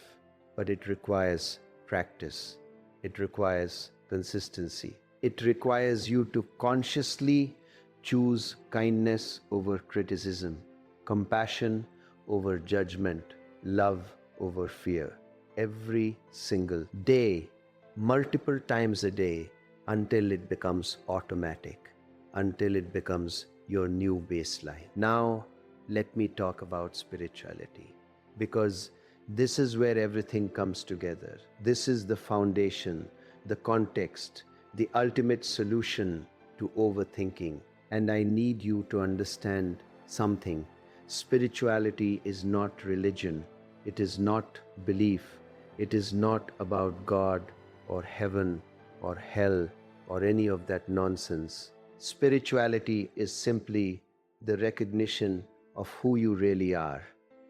but it requires practice. It requires consistency. It requires you to consciously choose kindness over criticism, compassion over judgment, love over fear. Every single day, multiple times a day, until it becomes automatic, until it becomes your new baseline. Now, let me talk about spirituality, because this is where everything comes together. This is the foundation, the context, the ultimate solution to overthinking. And I need you to understand something. Spirituality is not religion. It is not belief. It is not about God or heaven or hell or any of that nonsense. Spirituality is simply the recognition of who you really are,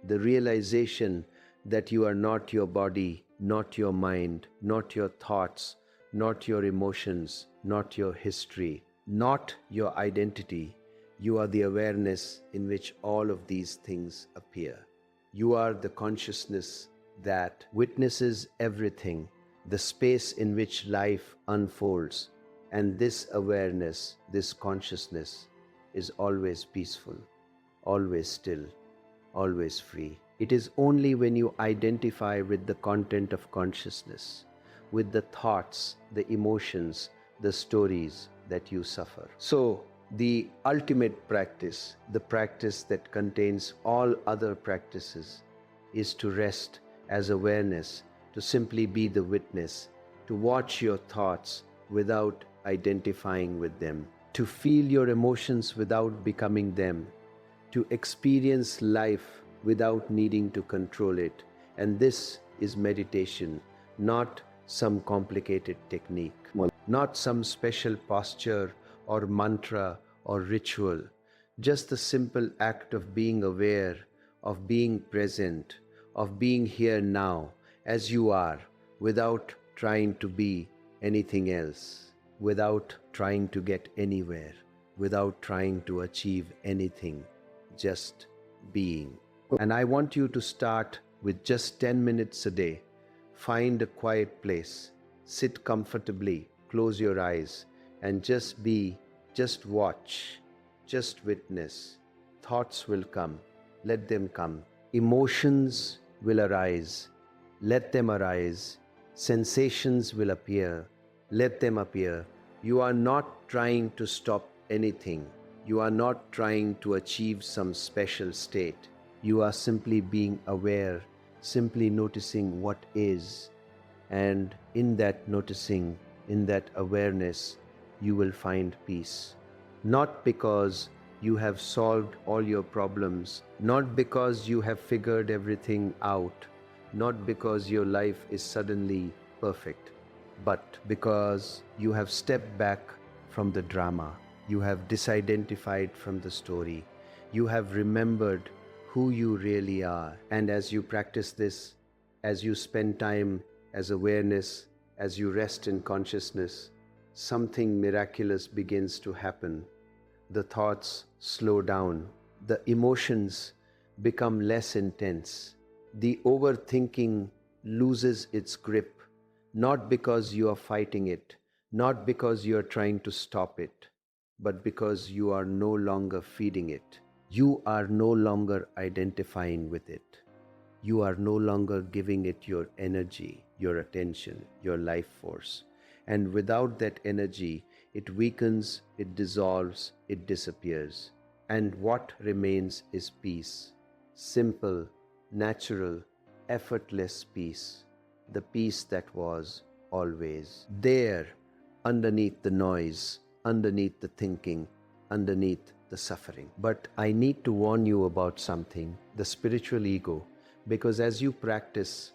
the realization that you are not your body, not your mind, not your thoughts, not your emotions, not your history, not your identity. You are the awareness in which all of these things appear. You are the consciousness that witnesses everything, the space in which life unfolds. And this awareness, this consciousness is always peaceful, always still, always free. It is only when you identify with the content of consciousness, with the thoughts, the emotions, the stories that you suffer. So, the ultimate practice, the practice that contains all other practices, is to rest as awareness, to simply be the witness, to watch your thoughts without identifying with them, to feel your emotions without becoming them, to experience life without needing to control it. And this is meditation, not some complicated technique, not some special posture or mantra or ritual, just the simple act of being aware, of being present, of being here now as you are, without trying to be anything else, without trying to get anywhere, without trying to achieve anything, just being. And I want you to start with just 10 minutes a day. Find a quiet place, sit comfortably, close your eyes, and just be, just watch, just witness. Thoughts will come, let them come. Emotions will arise, let them arise. Sensations will appear, let them appear. You are not trying to stop anything. You are not trying to achieve some special state. You are simply being aware, simply noticing what is. And in that noticing, in that awareness, you will find peace. Not because you have solved all your problems, not because you have figured everything out, not because your life is suddenly perfect, but because you have stepped back from the drama, you have disidentified from the story, you have remembered who you really are. And as you practice this, as you spend time as awareness, as you rest in consciousness, something miraculous begins to happen. The thoughts slow down, the emotions become less intense, the overthinking loses its grip, not because you are fighting it, not because you are trying to stop it, but because you are no longer feeding it. You are no longer identifying with it. You are no longer giving it your energy, your attention, your life force. And without that energy, it weakens, it dissolves, it disappears. And what remains is peace. Simple, natural, effortless peace. The peace that was always there, underneath the noise, underneath the thinking, underneath the suffering. But I need to warn you about something, the spiritual ego, because as you practice,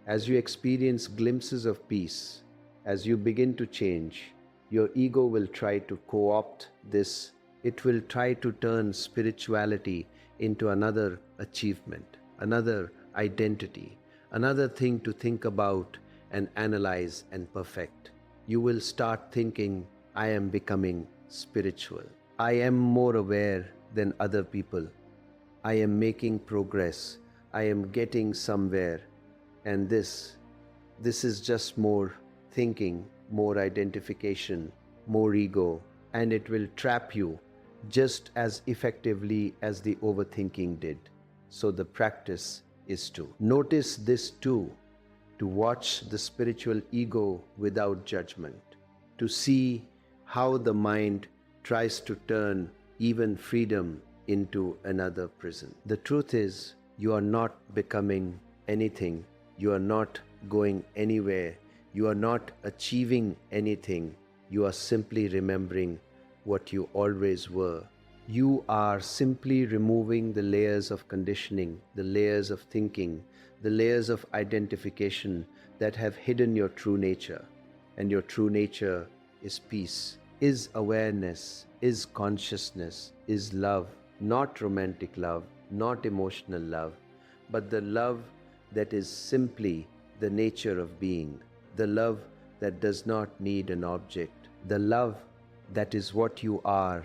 as you experience glimpses of peace, as you begin to change, your ego will try to co-opt this. It will try to turn spirituality into another achievement, another identity, another thing to think about and analyze and perfect. You will start thinking, I am becoming spiritual. I am more aware than other people. I am making progress. I am getting somewhere. And this is just more thinking, more identification, more ego, and it will trap you just as effectively as the overthinking did. So the practice is to notice this too, to watch the spiritual ego without judgment, to see how the mind tries to turn even freedom into another prison. The truth is, you are not becoming anything. You are not going anywhere. You are not achieving anything. You are simply remembering what you always were. You are simply removing the layers of conditioning, the layers of thinking, the layers of identification that have hidden your true nature. And your true nature is peace, is awareness, is consciousness, is love, not romantic love, not emotional love, but the love that is simply the nature of being, the love that does not need an object, the love that is what you are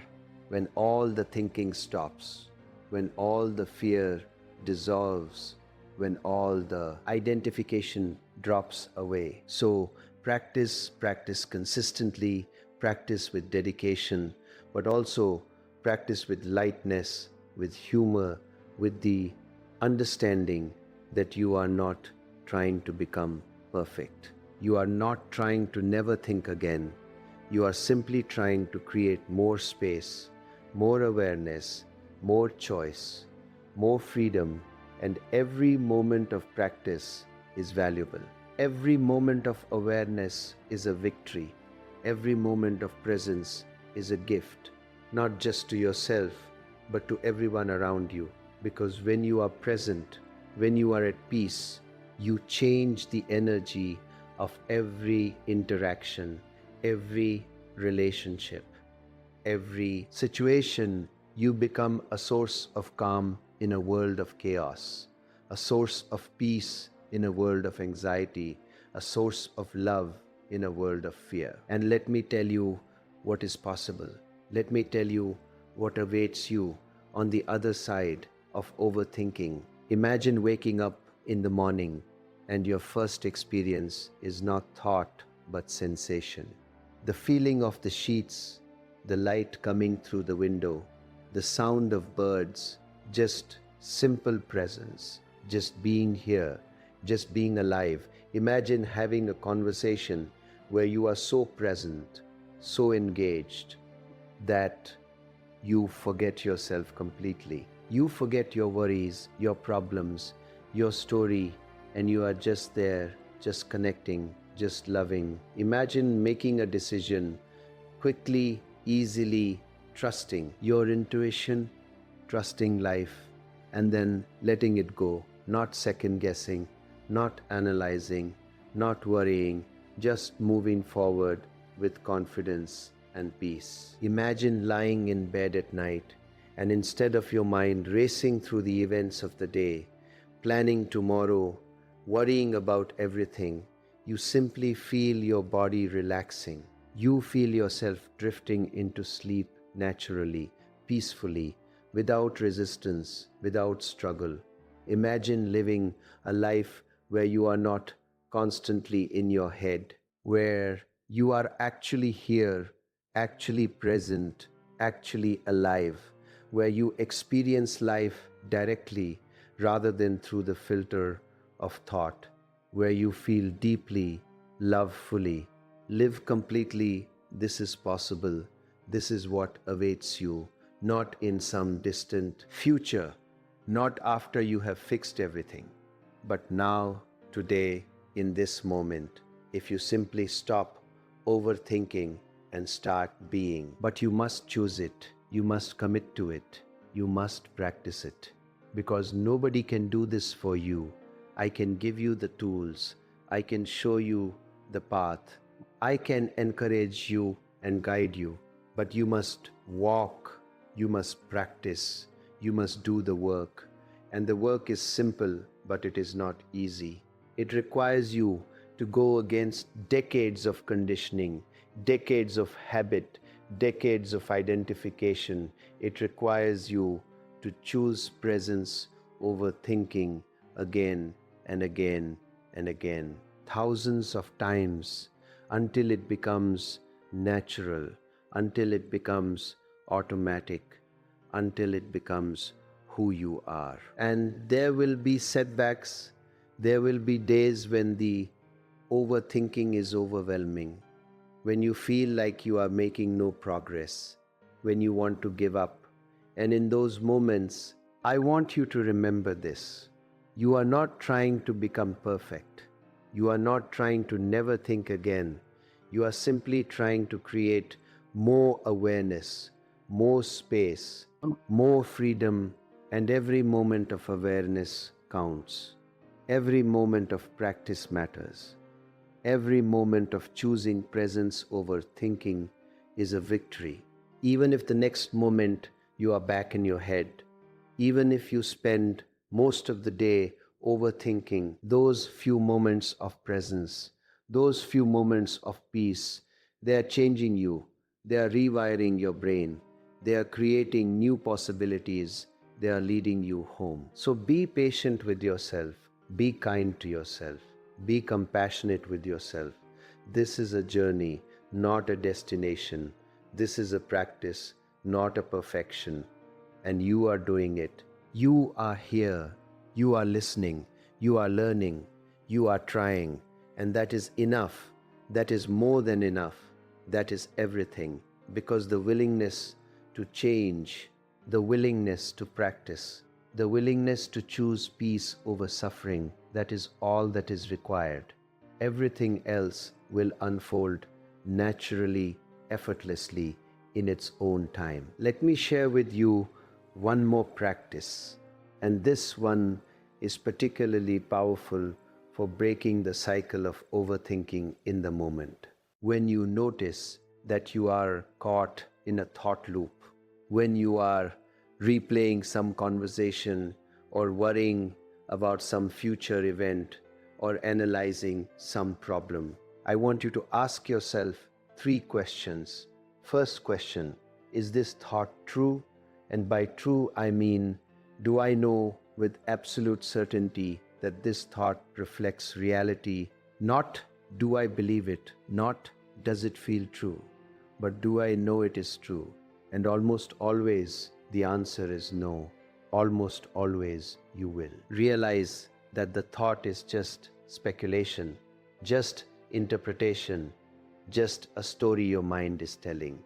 when all the thinking stops, when all the fear dissolves, when all the identification drops away. So practice consistently, practice with dedication, but also practice with lightness, with humor, with the understanding that you are not trying to become perfect. You are not trying to never think again. You are simply trying to create more space, more awareness, more choice, more freedom, and every moment of practice is valuable. Every moment of awareness is a victory. Every moment of presence is a gift, not just to yourself, but to everyone around you. Because when you are present, when you are at peace, you change the energy of every interaction, every relationship, every situation. You become a source of calm in a world of chaos, a source of peace in a world of anxiety, a source of love in a world of fear. And let me tell you what is possible. Let me tell you what awaits you on the other side of overthinking. Imagine waking up in the morning and your first experience is not thought but sensation. The feeling of the sheets, the light coming through the window, the sound of birds, just simple presence, just being here, just being alive. Imagine having a conversation where you are so present, so engaged, that you forget yourself completely. You forget your worries, your problems, your story, and you are just there, just connecting, just loving. Imagine making a decision quickly, easily, trusting your intuition, trusting life, and then letting it go, not second guessing, not analyzing, not worrying, just moving forward with confidence and peace. Imagine lying in bed at night, and instead of your mind racing through the events of the day, planning tomorrow, worrying about everything, you simply feel your body relaxing. You feel yourself drifting into sleep naturally, peacefully, without resistance, without struggle. Imagine living a life where you are not constantly in your head, where you are actually here, actually present, actually alive, where you experience life directly rather than through the filter of thought, where you feel deeply, love fully, live completely. This is possible. This is what awaits you, not in some distant future, not after you have fixed everything, but now, today, in this moment, if you simply stop overthinking and start being. But you must choose it, you must commit to it, you must practice it, because nobody can do this for you. I can give you the tools, I can show you the path, I can encourage you and guide you, but you must walk, you must practice, you must do the work. And the work is simple, but it is not easy. It requires you to go against decades of conditioning, decades of habit, decades of identification. It requires you to choose presence over thinking again and again and again, thousands of times, until it becomes natural, until it becomes automatic, until it becomes who you are. And there will be setbacks, there will be days when the overthinking is overwhelming, when you feel like you are making no progress, when you want to give up. And in those moments, I want you to remember this. You are not trying to become perfect. You are not trying to never think again. You are simply trying to create more awareness, more space, more freedom, and every moment of awareness counts. Every moment of practice matters. Every moment of choosing presence over thinking is a victory. Even if the next moment you are back in your head, even if you spend most of the day overthinking, those few moments of presence, those few moments of peace, they are changing you, they are rewiring your brain, they are creating new possibilities, they are leading you home. So be patient with yourself, be kind to yourself, be compassionate with yourself. This is a journey, not a destination. This is a practice, not a perfection. And you are doing it. You are here. You are listening. You are learning. You are trying. And that is enough. That is more than enough. That is everything. Because the willingness to change, the willingness to practice, the willingness to choose peace over suffering, that is all that is required. Everything else will unfold naturally, effortlessly, in its own time. Let me share with you one more practice. And this one is particularly powerful for breaking the cycle of overthinking in the moment. When you notice that you are caught in a thought loop, when you are replaying some conversation or worrying about some future event or analyzing some problem, I want you to ask yourself 3 questions. First question, is this thought true? And by true, I mean, do I know with absolute certainty that this thought reflects reality? Not do I believe it, not does it feel true, but do I know it is true? And almost always the answer is no. Almost always you will. Realize that the thought is just speculation, just interpretation, just a story your mind is telling.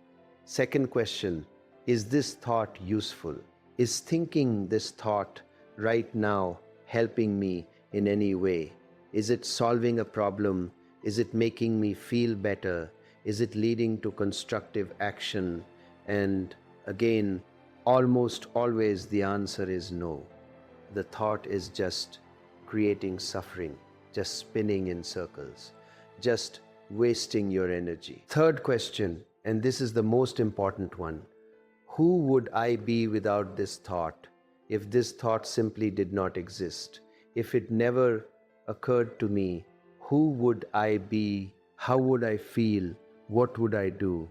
Second question, is this thought useful? Is thinking this thought right now helping me in any way? Is it solving a problem? Is it making me feel better? Is it leading to constructive action? And again, almost always the answer is no. The thought is just creating suffering, just spinning in circles, just wasting your energy. Third question, and this is the most important one. Who would I be without this thought if this thought simply did not exist? If it never occurred to me, who would I be? How would I feel? What would I do?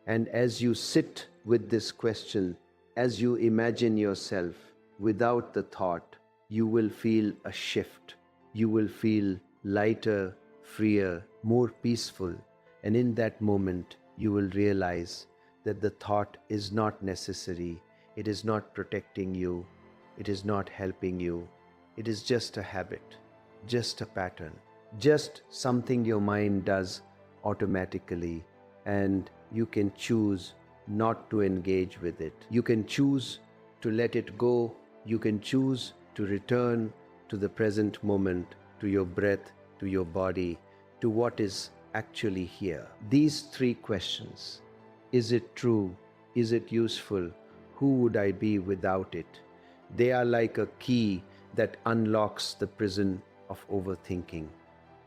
And as you sit with this question, as you imagine yourself without the thought, you will feel a shift. You will feel lighter, freer, more peaceful. And in that moment, you will realize that the thought is not necessary. It is not protecting you. It is not helping you. It is just a habit, just a pattern, just something your mind does automatically, and you can choose not to engage with it. You can choose to let it go. You can choose to return to the present moment, to your breath, to your body, to what is actually here. These 3 questions. Is it true? Is it useful? Who would I be without it? They are like a key that unlocks the prison of overthinking.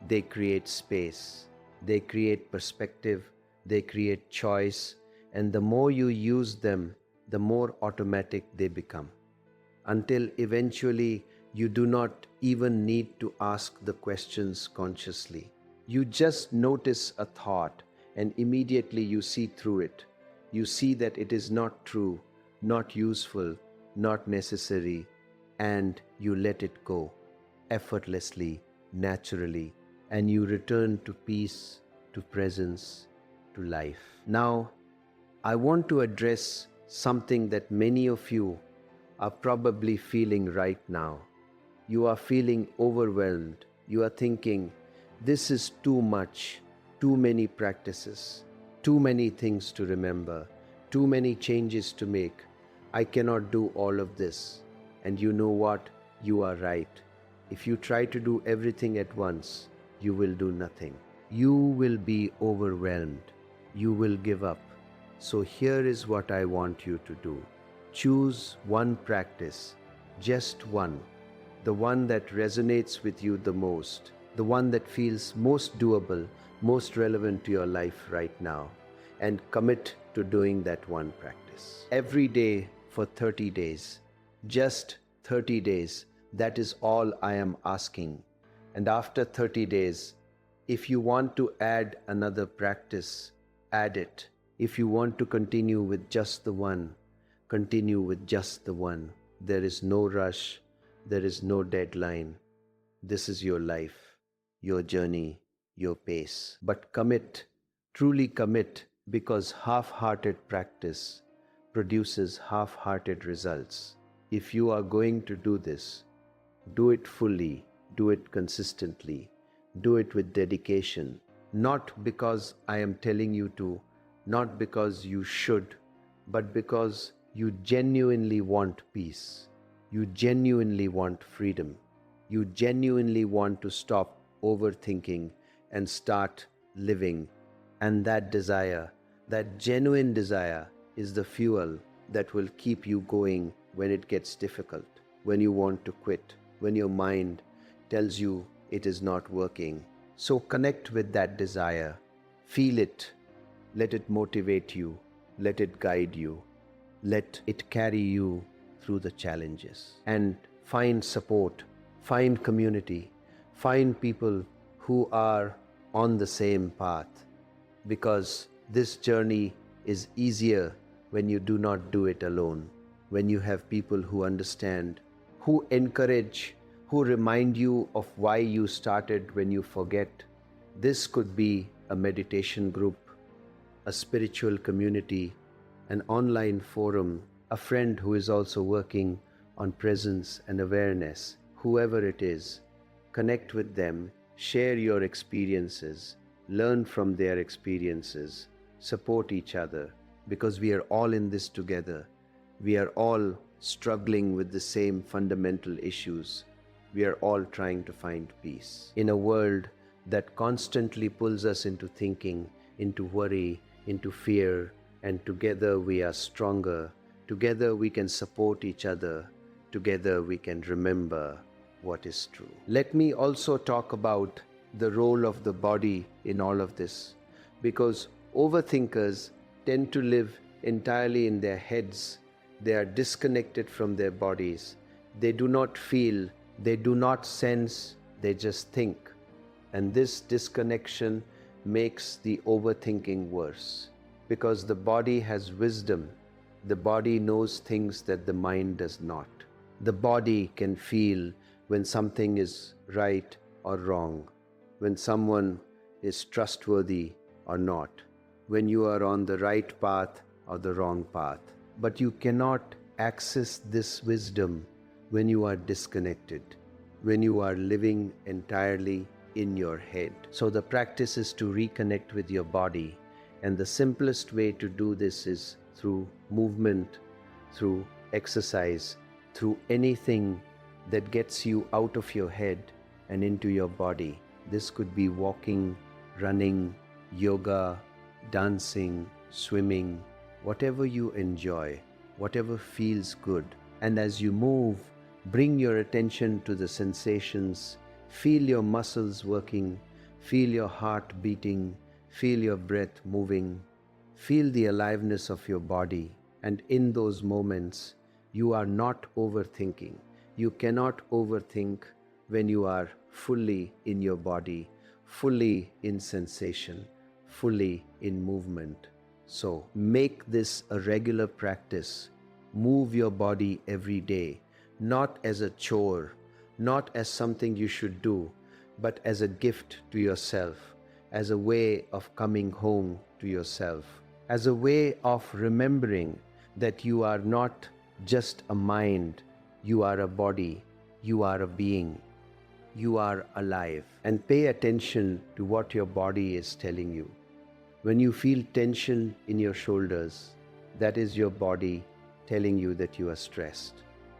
They create space. They create perspective. They create choice. And the more you use them, the more automatic they become. Until eventually you do not even need to ask the questions consciously. You just notice a thought and immediately you see through it. You see that it is not true, not useful, not necessary, and you let it go effortlessly, naturally, and you return to peace, to presence, to life. Now, I want to address something that many of you are probably feeling right now. You are feeling overwhelmed. You are thinking, this is too much, too many practices, too many things to remember, too many changes to make. I cannot do all of this. And you know what? You are right. If you try to do everything at once, you will do nothing. You will be overwhelmed. You will give up. So here is what I want you to do. Choose one practice, just one, the one that resonates with you the most, the one that feels most doable, most relevant to your life right now, and commit to doing that one practice. Every day for 30 days, just 30 days, that is all I am asking. And after 30 days, if you want to add another practice, add it. If you want to continue with just the one, continue with just the one. There is no rush. There is no deadline. This is your life, your journey, your pace. But commit, truly commit, because half-hearted practice produces half-hearted results. If you are going to do this, do it fully, do it consistently, do it with dedication. Not because I am telling you to, not because you should, but because you genuinely want peace. You genuinely want freedom. You genuinely want to stop overthinking and start living. And that desire, that genuine desire, is the fuel that will keep you going when it gets difficult, when you want to quit, when your mind tells you it is not working. So connect with that desire, feel it, let it motivate you, let it guide you, let it carry you through the challenges. And find support, find community, find people who are on the same path, because this journey is easier when you do not do it alone, when you have people who understand, who encourage, who remind you of why you started when you forget. This could be a meditation group, a spiritual community, an online forum, a friend who is also working on presence and awareness. Whoever it is, connect with them, share your experiences, learn from their experiences, support each other, because we are all in this together. We are all struggling with the same fundamental issues. We are all trying to find peace. In a world that constantly pulls us into thinking, into worry, into fear, and together we are stronger. Together we can support each other. Together we can remember what is true. Let me also talk about the role of the body in all of this, because overthinkers tend to live entirely in their heads. They are disconnected from their bodies. They do not feel, they do not sense, they just think. And this disconnection makes the overthinking worse, because the body has wisdom. The body knows things that the mind does not. The body can feel when something is right or wrong, when someone is trustworthy or not, when you are on the right path or the wrong path. But you cannot access this wisdom when you are disconnected, when you are living entirely in your head. So the practice is to reconnect with your body, and the simplest way to do this is through movement, through exercise, through anything that gets you out of your head and into your body. This could be walking, running, yoga, dancing, swimming, whatever you enjoy, whatever feels good. And as you move, bring your attention to the sensations. Feel your muscles working, feel your heart beating, feel your breath moving, feel the aliveness of your body. And in those moments, you are not overthinking. You cannot overthink when you are fully in your body, fully in sensation, fully in movement. So make this a regular practice. Move your body every day, not as a chore, not as something you should do, but as a gift to yourself, as a way of coming home to yourself, as a way of remembering that you are not just a mind, you are a body, you are a being, you are alive. And pay attention to what your body is telling you. When you feel tension in your shoulders, that is your body telling you that you are stressed,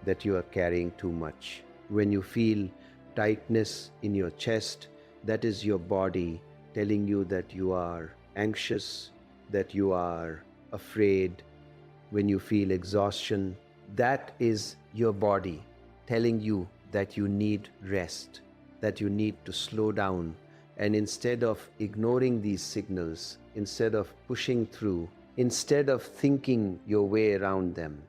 that you are carrying too much. When you feel tightness in your chest, that is your body telling you that you are anxious, that you are afraid. When you feel exhaustion, that is your body telling you that you need rest, that you need to slow down. And instead of ignoring these signals, instead of pushing through, instead of thinking your way around them,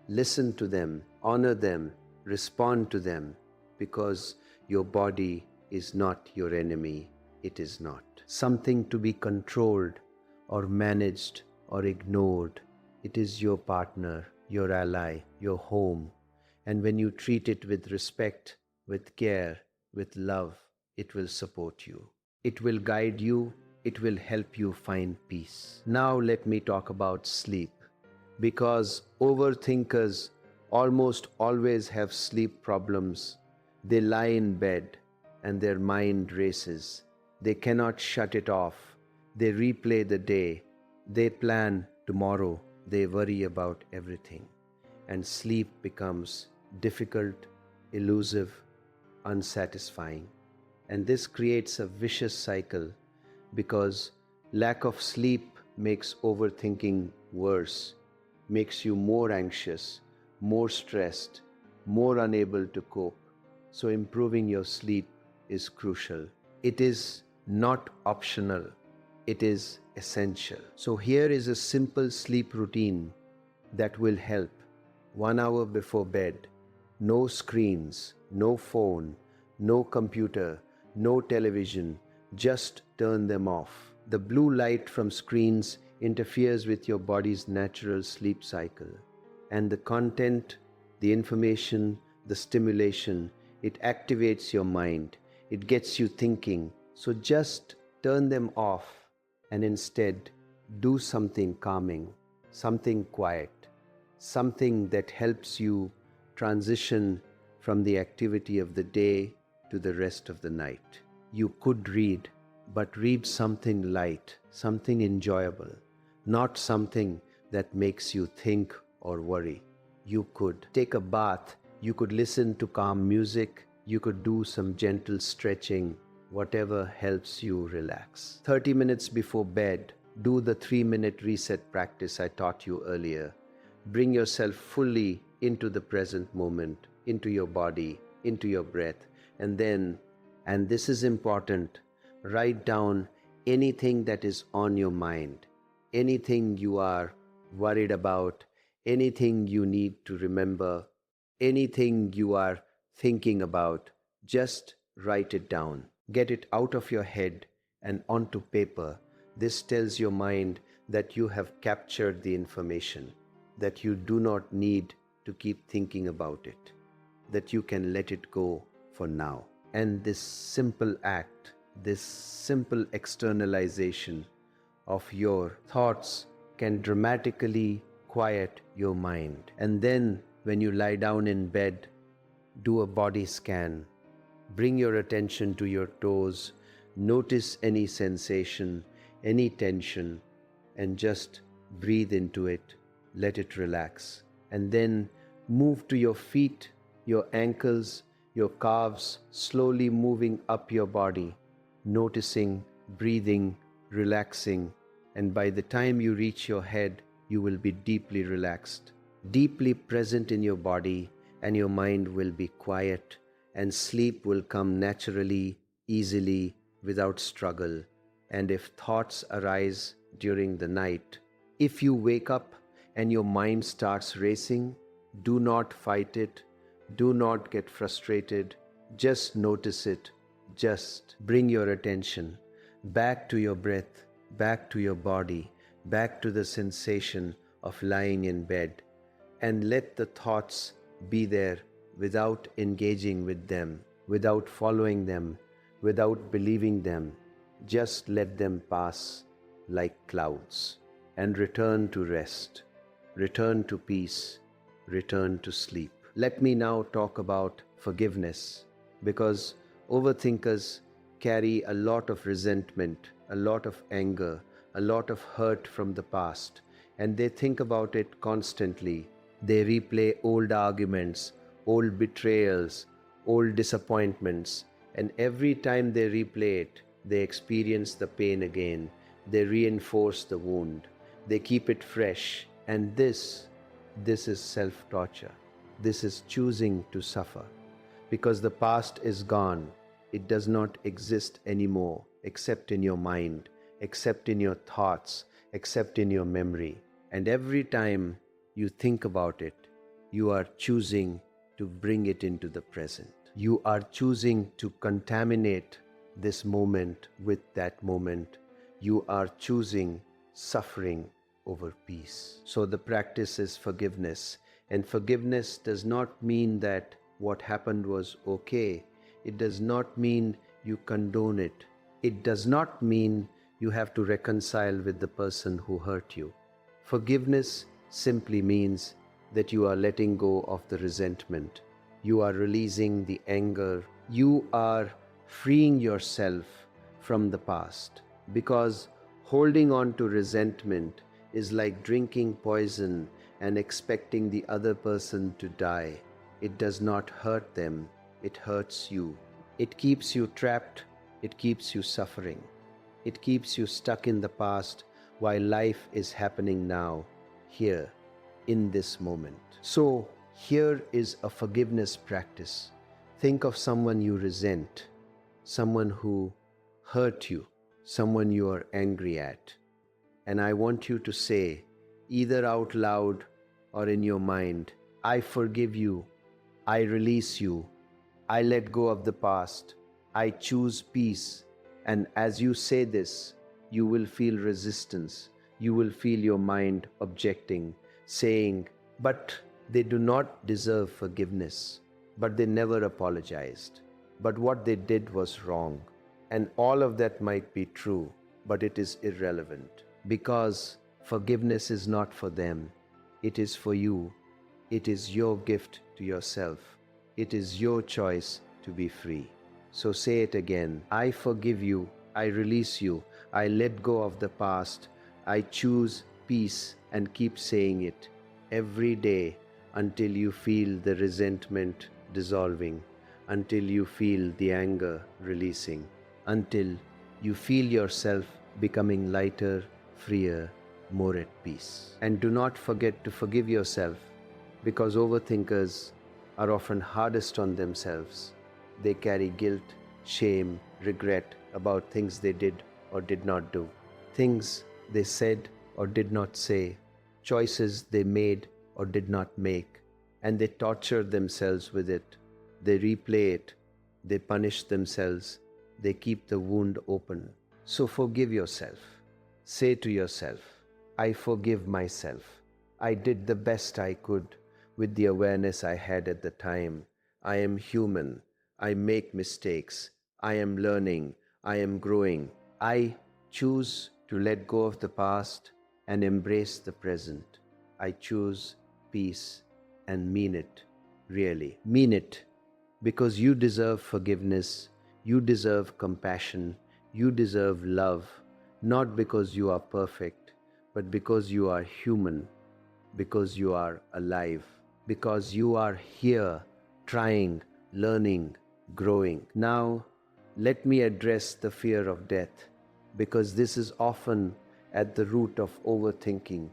listen to them, honor them, respond to them, because your body is not your enemy. It is not something to be controlled or managed or ignored. It is your partner, your ally, your home. And when you treat it with respect, with care, with love, it will support you. It will guide you. It will help you find peace. Now let me talk about sleep, because overthinkers almost always have sleep problems. They lie in bed and their mind races. They cannot shut it off. They replay the day. They plan tomorrow. They worry about everything. And sleep becomes difficult, elusive, unsatisfying. And this creates a vicious cycle, because lack of sleep makes overthinking worse, makes you more anxious, more stressed, more unable to cope. So improving your sleep is crucial. It is not optional. It is essential. So here is a simple sleep routine that will help. 1 hour before bed, no screens, no phone, no computer, no television, just turn them off. The blue light from screens interferes with your body's natural sleep cycle. And the content, the information, the stimulation, it activates your mind. It gets you thinking. So just turn them off and instead do something calming, something quiet, something that helps you transition from the activity of the day to the rest of the night. You could read, but read something light, something enjoyable, not something that makes you think or worry. You could take a bath, you could listen to calm music, you could do some gentle stretching, whatever helps you relax. 30 minutes before bed, do the 3-minute reset practice I taught you earlier. Bring yourself fully into the present moment, into your body, into your breath, and then, and this is important, write down anything that is on your mind, anything you are worried about, anything you need to remember, anything you are thinking about, just write it down. Get it out of your head and onto paper. This tells your mind that you have captured the information, that you do not need to keep thinking about it, that you can let it go for now. And this simple act, this simple externalization of your thoughts can dramatically quiet your mind. And then when you lie down in bed, do a body scan. Bring your attention to your toes. Notice any sensation, any tension, and just breathe into it. Let it relax. And then move to your feet, your ankles, your calves, slowly moving up your body, noticing, breathing, relaxing. And by the time you reach your head, you will be deeply relaxed, deeply present in your body, and your mind will be quiet, and sleep will come naturally, easily, without struggle. And if thoughts arise during the night, if you wake up and your mind starts racing, do not fight it, do not get frustrated, just notice it, just bring your attention back to your breath, back to your body, back to the sensation of lying in bed, and let the thoughts be there without engaging with them, without following them, without believing them. Just let them pass like clouds and return to rest, return to peace, return to sleep. Let me now talk about forgiveness, because overthinkers carry a lot of resentment, a lot of anger, a lot of hurt from the past, and they think about it constantly. They replay old arguments, old betrayals, old disappointments, and every time they replay it, they experience the pain again. They reinforce the wound. They keep it fresh. And this is self-torture. This is choosing to suffer. Because the past is gone. It does not exist anymore, except in your mind, except in your thoughts, except in your memory. And every time you think about it, you are choosing to bring it into the present. You are choosing to contaminate this moment with that moment. You are choosing suffering over peace. So the practice is forgiveness. And forgiveness does not mean that what happened was okay. It does not mean you condone it. It does not mean you have to reconcile with the person who hurt you. Forgiveness simply means that you are letting go of the resentment. You are releasing the anger. You are freeing yourself from the past. Because holding on to resentment is like drinking poison and expecting the other person to die. It does not hurt them. It hurts you. It keeps you trapped. It keeps you suffering. It keeps you stuck in the past while life is happening now, here, in this moment. So Here is a forgiveness practice. Think of someone you resent, someone who hurt you, someone you are angry at. And I want you to say, either out loud or in your mind, I forgive you, I release you, I let go of the past, I choose peace. And as you say this, you will feel resistance. You will feel your mind objecting, saying, but they do not deserve forgiveness. But they never apologized. But what they did was wrong. And all of that might be true, but it is irrelevant. Because forgiveness is not for them. It is for you. It is your gift to yourself. It is your choice to be free. So say it again. I forgive you. I release you. I let go of the past. I choose peace, and keep saying it every day until you feel the resentment dissolving, until you feel the anger releasing, until you feel yourself becoming lighter, freer, more at peace. And do not forget to forgive yourself, because overthinkers are often hardest on themselves. They carry guilt, shame, regret about things they did or did not do, things they said or did not say, choices they made or did not make, and they torture themselves with it. They replay it. They punish themselves. They keep the wound open. So forgive yourself. Say to yourself, I forgive myself. I did the best I could with the awareness I had at the time. I am human. I make mistakes. I am learning. I am growing. I choose to let go of the past and embrace the present. I choose peace and mean it, really. Mean it, because you deserve forgiveness, you deserve compassion, you deserve love, not because you are perfect, but because you are human, because you are alive, because you are here trying, learning, growing. Now, let me address the fear of death, because this is often at the root of overthinking.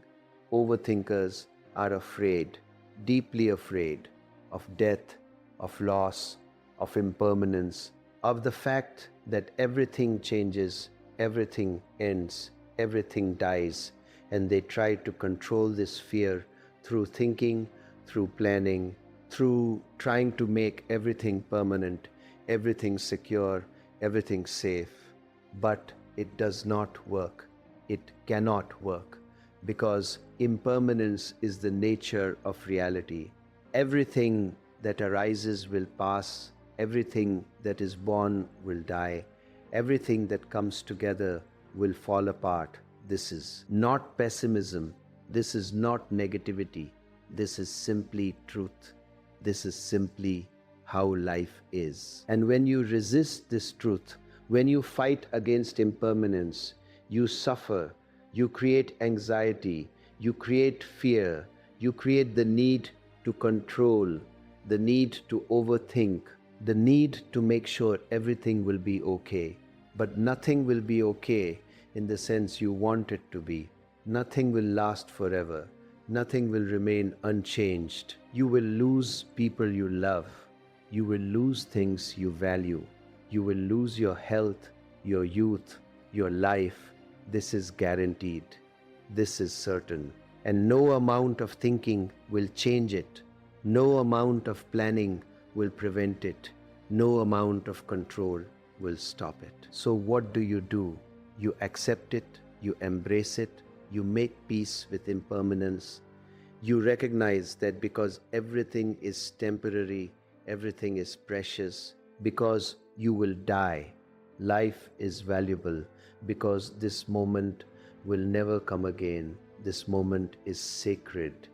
Overthinkers are afraid, deeply afraid of death, of loss, of impermanence, of the fact that everything changes, everything ends, everything dies, and they try to control this fear through thinking, through planning, through trying to make everything permanent, everything secure, everything safe. But it does not work. It cannot work, because impermanence is the nature of reality. Everything that arises will pass, everything that is born will die, everything that comes together will fall apart. This is not pessimism, this is not negativity, this is simply truth. This is simply how life is. And when you resist this truth, when you fight against impermanence, you suffer, you create anxiety, you create fear, you create the need to control, the need to overthink, the need to make sure everything will be okay. But nothing will be okay in the sense you want it to be. Nothing will last forever. Nothing will remain unchanged. You will lose people you love. You will lose things you value. You will lose your health, your youth, your life. This is guaranteed. This is certain. And no amount of thinking will change it. No amount of planning will prevent it. No amount of control will stop it. So what do? You accept it, you embrace it, you make peace with impermanence. You recognize that because everything is temporary, everything is precious, because you will die. Life is valuable because this moment will never come again. This moment is sacred.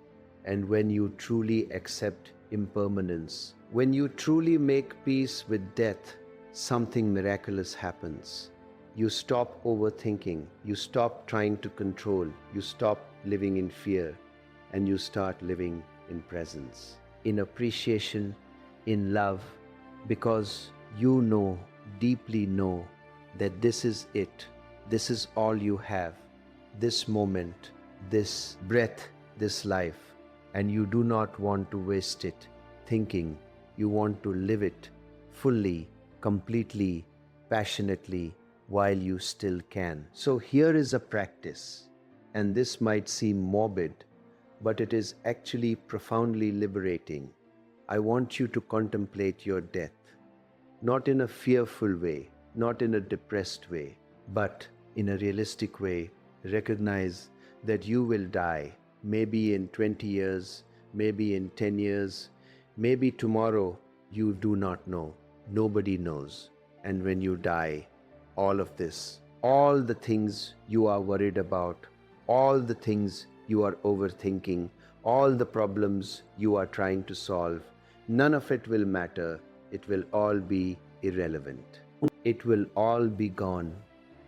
And when you truly accept impermanence, when you truly make peace with death, something miraculous happens. You stop overthinking, you stop trying to control, you stop living in fear, and you start living in presence, in appreciation, in love, because you know, deeply know, that this is it. This is all you have. This moment, this breath, this life. and you do not want to waste it thinking. You want to live it fully, completely, passionately while you still can. So here is a practice, and this might seem morbid, but it is actually profoundly liberating. I want you to contemplate your death, not in a fearful way, not in a depressed way, but in a realistic way. Recognize that you will die, maybe in 20 years, maybe in 10 years, maybe tomorrow. You do not know. Nobody knows. And when you die, all of this, all the things you are worried about, all the things you are overthinking, all the problems you are trying to solve, none of it will matter. It will all be irrelevant. It will all be gone.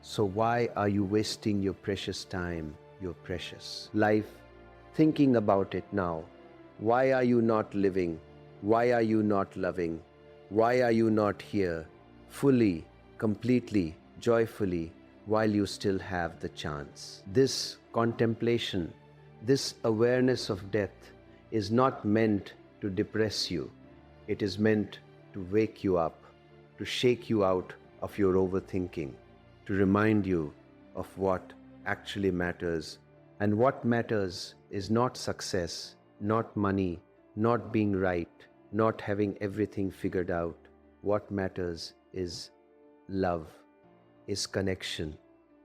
So why are you wasting your precious time, your precious life, thinking about it now? Why are you not living? Why are you not loving? Why are you not here, fully, completely, joyfully, while you still have the chance? This contemplation, this awareness of death is not meant to depress you. It is meant to wake you up, to shake you out of your overthinking, to remind you of what actually matters. And what matters is not success, not money, not being right, not having everything figured out. What matters is love, is connection,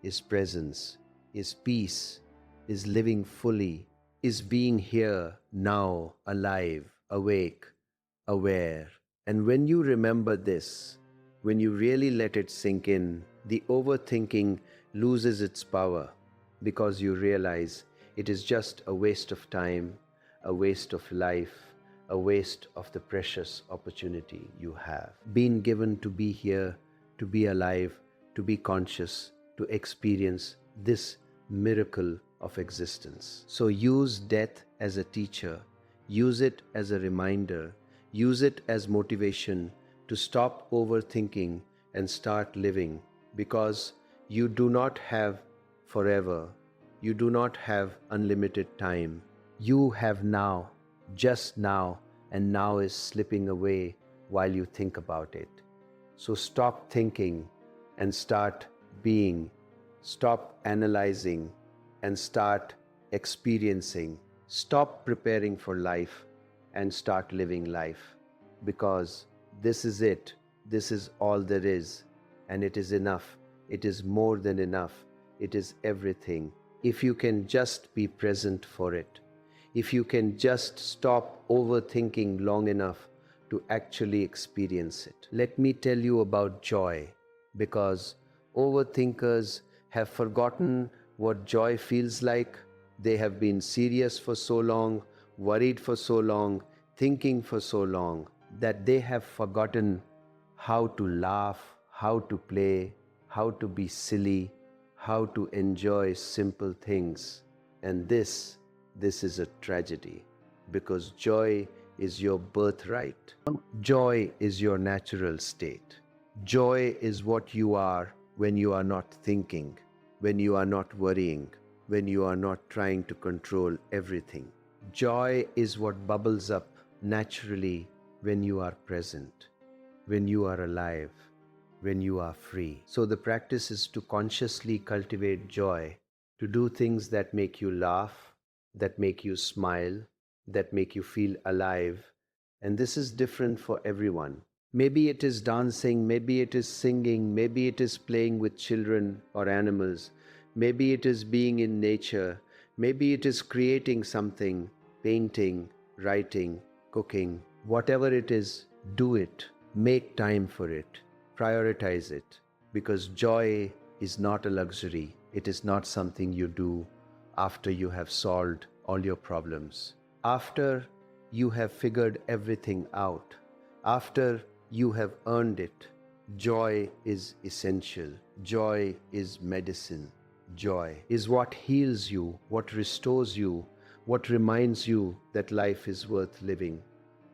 is presence, is peace, is living fully, is being here, now, alive, awake, aware. And when you remember this, when you really let it sink in, the overthinking loses its power, because you realize it is just a waste of time, a waste of life, a waste of the precious opportunity you have been given to be here, to be alive, to be conscious, to experience this miracle of existence. So use death as a teacher, use it as a reminder, use it as motivation to stop overthinking and start living, because you do not have forever. You do not have unlimited time. You have now, just now, and now is slipping away while you think about it. So stop thinking and start being. Stop analyzing and start experiencing. Stop preparing for life and start living life, because this is it. This is all there is, and it is enough. It is more than enough. It is everything. If you can just be present for it, if you can just stop overthinking long enough to actually experience it. Let me tell you about joy, because overthinkers have forgotten what joy feels like. They have been serious for so long, worried for so long, thinking for so long, that they have forgotten how to laugh, how to play, how to be silly, how to enjoy simple things. And this is a tragedy, because joy is your birthright. Joy is your natural state. Joy is what you are when you are not thinking, when you are not worrying, when you are not trying to control everything. Joy is what bubbles up naturally when you are present, when you are alive, when you are free. So the practice is to consciously cultivate joy, to do things that make you laugh, that make you smile, that make you feel alive. And this is different for everyone. Maybe it is dancing, maybe it is singing, maybe it is playing with children or animals, maybe it is being in nature, maybe it is creating something, painting, writing, cooking. Whatever it is, do it. Make time for it. Prioritize it, because joy is not a luxury. It is not something you do after you have solved all your problems, after you have figured everything out, after you have earned it. Joy is essential. Joy is medicine. Joy is what heals you, what restores you, what reminds you that life is worth living.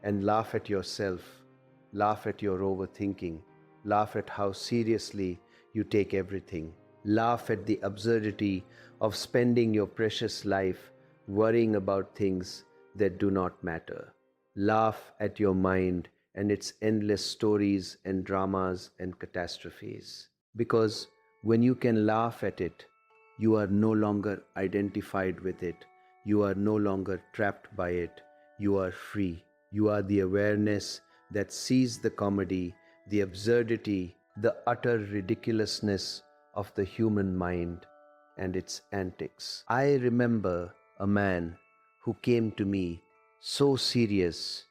And laugh at yourself, laugh at your overthinking, laugh at how seriously you take everything. Laugh at the absurdity of spending your precious life worrying about things that do not matter. Laugh at your mind and its endless stories and dramas and catastrophes. Because when you can laugh at it, you are no longer identified with it. You are no longer trapped by it. You are free. You are the awareness that sees the comedy, the absurdity, the utter ridiculousness of the human mind and its antics. I remember a man who came to me so serious,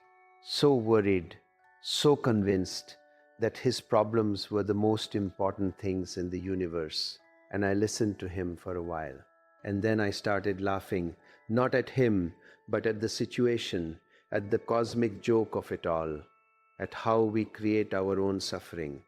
so worried, so convinced that his problems were the most important things in the universe. And I listened to him for a while. And then I started laughing, not at him, but at the situation, at the cosmic joke of it all, at how we create our own suffering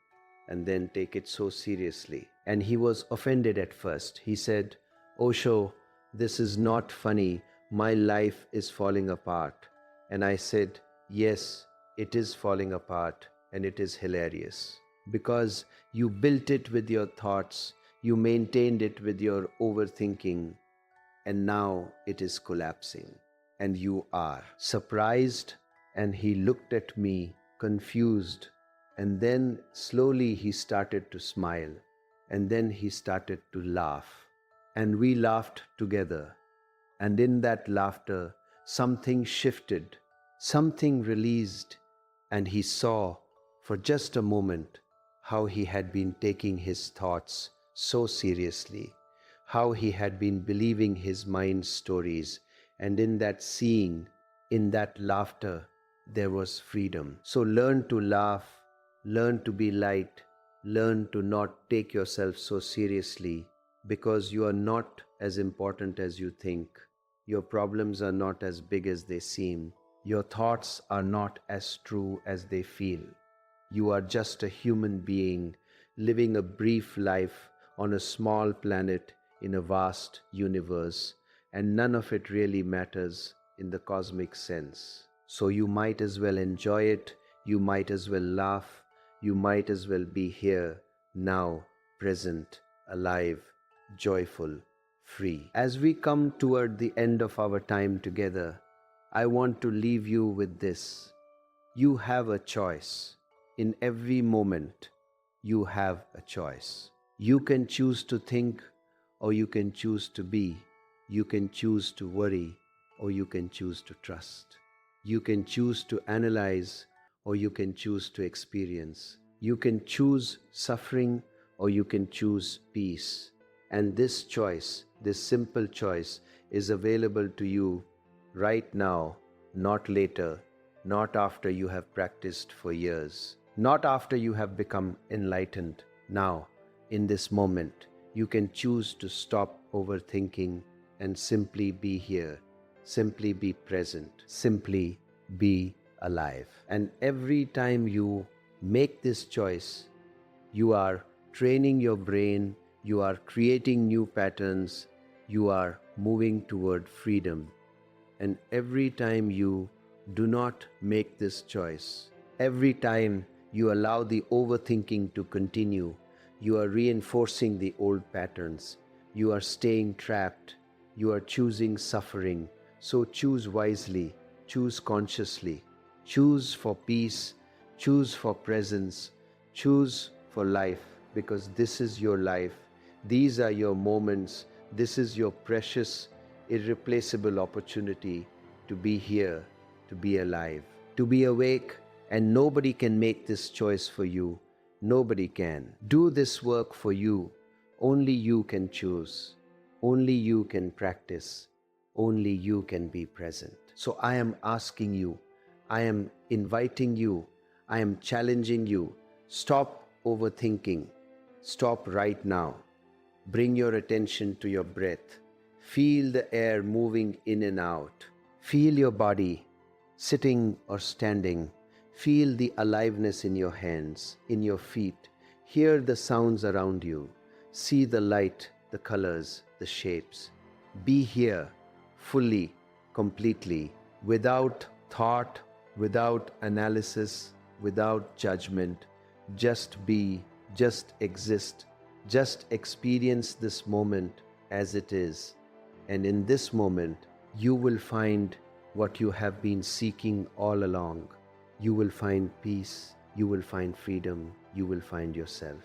and then take it so seriously. And he was offended at first. He said, "Osho, this is not funny. My life is falling apart." And I said, "Yes, it is falling apart and it is hilarious. Because you built it with your thoughts, you maintained it with your overthinking, and now it is collapsing. And you are surprised." And he looked at me, confused. And then slowly he started to smile. And then he started to laugh. And we laughed together. And in that laughter, something shifted, something released, and he saw for just a moment how he had been taking his thoughts so seriously, how he had been believing his mind's stories, and in that seeing, in that laughter, there was freedom. So learn to laugh, learn to be light, learn to not take yourself so seriously, because you are not as important as you think. Your problems are not as big as they seem. Your thoughts are not as true as they feel. You are just a human being living a brief life on a small planet in a vast universe, and none of it really matters in the cosmic sense. So you might as well enjoy it, you might as well laugh, you might as well be here, now, present, alive, joyful, free. As we come toward the end of our time together, I want to leave you with this. You have a choice. In every moment, you have a choice. You can choose to think, or you can choose to be. You can choose to worry, or you can choose to trust. You can choose to analyze, or you can choose to experience. You can choose suffering, or you can choose peace. And this choice, this simple choice, is available to you right now, not later, not after you have practiced for years, not after you have become enlightened. Now, in this moment, you can choose to stop overthinking and simply be here, simply be present, simply be alive. And every time you make this choice, you are training your brain, you are creating new patterns, you are moving toward freedom. And every time you do not make this choice, every time you allow the overthinking to continue, you are reinforcing the old patterns. You are staying trapped. You are choosing suffering. So choose wisely, choose consciously, choose for peace, choose for presence, choose for life, because this is your life. These are your moments. This is your precious, irreplaceable opportunity to be here, to be alive, to be awake, and nobody can make this choice for you. Nobody can. Do this work for you. Only you can choose. Only you can practice. Only you can be present. So I am asking you, I am inviting you, I am challenging you. Stop overthinking. Stop right now. Bring your attention to your breath. Feel the air moving in and out. Feel your body, sitting or standing. Feel the aliveness in your hands, in your feet. Hear the sounds around you. See the light, the colors, the shapes. Be here, fully, completely, without thought, without analysis, without judgment. Just be, just exist, just experience this moment as it is. And in this moment, you will find what you have been seeking all along. You will find peace, you will find freedom, you will find yourself.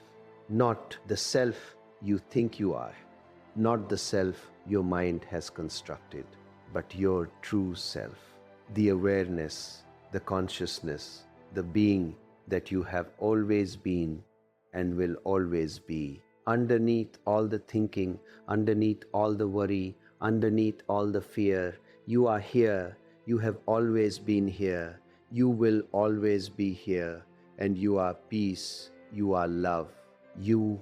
Not the self you think you are, not the self your mind has constructed, but your true self, the awareness, the consciousness, the being that you have always been and will always be. Underneath all the thinking, underneath all the worry, underneath all the fear, you are here. You have always been here. You will always be here. And you are peace. You are love. You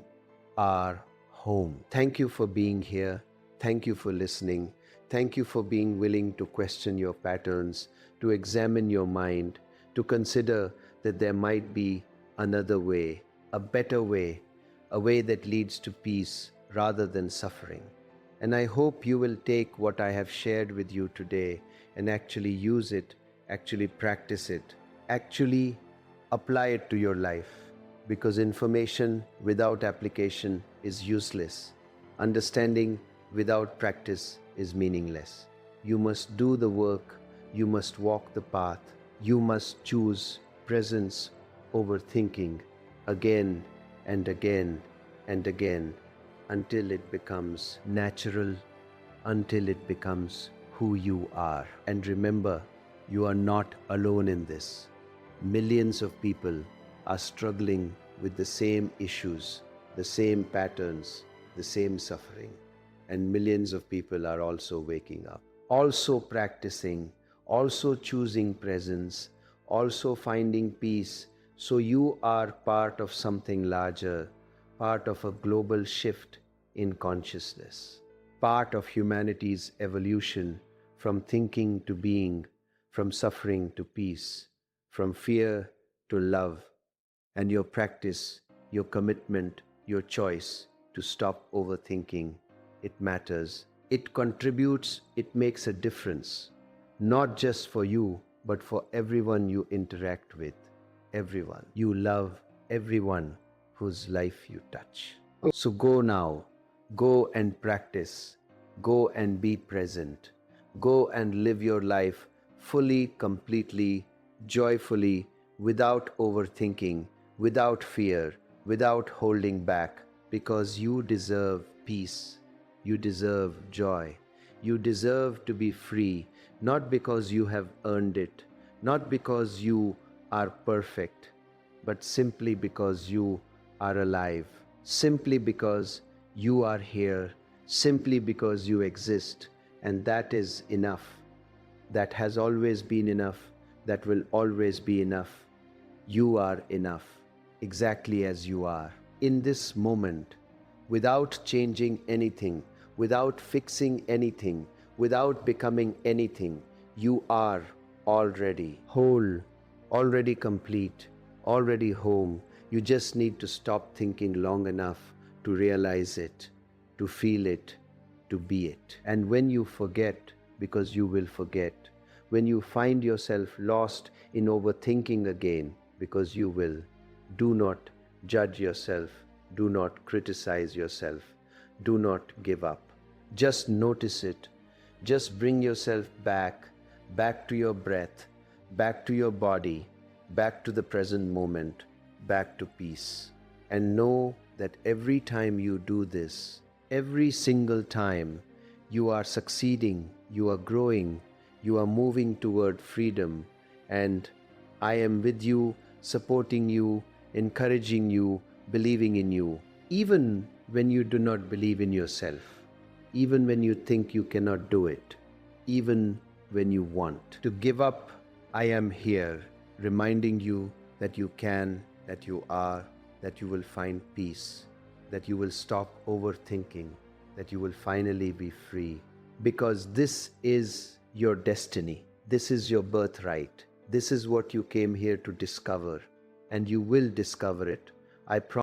are home. Thank you for being here. Thank you for listening. Thank you for being willing to question your patterns, to examine your mind, to consider that there might be another way, a better way, a way that leads to peace rather than suffering. And I hope you will take what I have shared with you today and actually use it, actually practice it, actually apply it to your life. Because information without application is useless. Understanding without practice is meaningless. You must do the work. You must walk the path. You must choose presence over thinking again and again and again until it becomes natural, until it becomes who you are. And remember, you are not alone in this. Millions of people are struggling with the same issues, the same patterns, the same suffering. And millions of people are also waking up, also practicing, also choosing presence, also finding peace. So you are part of something larger, part of a global shift in consciousness, part of humanity's evolution from thinking to being, from suffering to peace, from fear to love. And your practice, your commitment, your choice to stop overthinking, it matters. It contributes, it makes a difference, not just for you, but for everyone you interact with, everyone. You love everyone whose life you touch. So go now, go and practice, go and be present, go and live your life fully, completely, joyfully, without overthinking, without fear, without holding back, because you deserve peace, you deserve joy, you deserve to be free, not because you have earned it, not because you are perfect, but simply because you are alive, simply because you are here, simply because you exist, and that is enough. That has always been enough, that will always be enough. You are enough, exactly as you are. In this moment, without changing anything, without fixing anything, without becoming anything, you are already whole, already complete, already home. You just need to stop thinking long enough to realize it, to feel it, to be it. And when you forget, because you will forget, when you find yourself lost in overthinking again, because you will, do not judge yourself, do not criticize yourself, do not give up. Just notice it. Just bring yourself back to your breath, back to your body, back to the present moment, back to peace. And know that every time you do this, every single time, you are succeeding, you are growing, you are moving toward freedom. And I am with you, supporting you, encouraging you, believing in you, even when you do not believe in yourself, even when you think you cannot do it, even when you want to give up. I am here, reminding you that you can, that you are, that you will find peace, that you will stop overthinking, that you will finally be free. Because this is your destiny. This is your birthright. This is what you came here to discover, and you will discover it. I promise.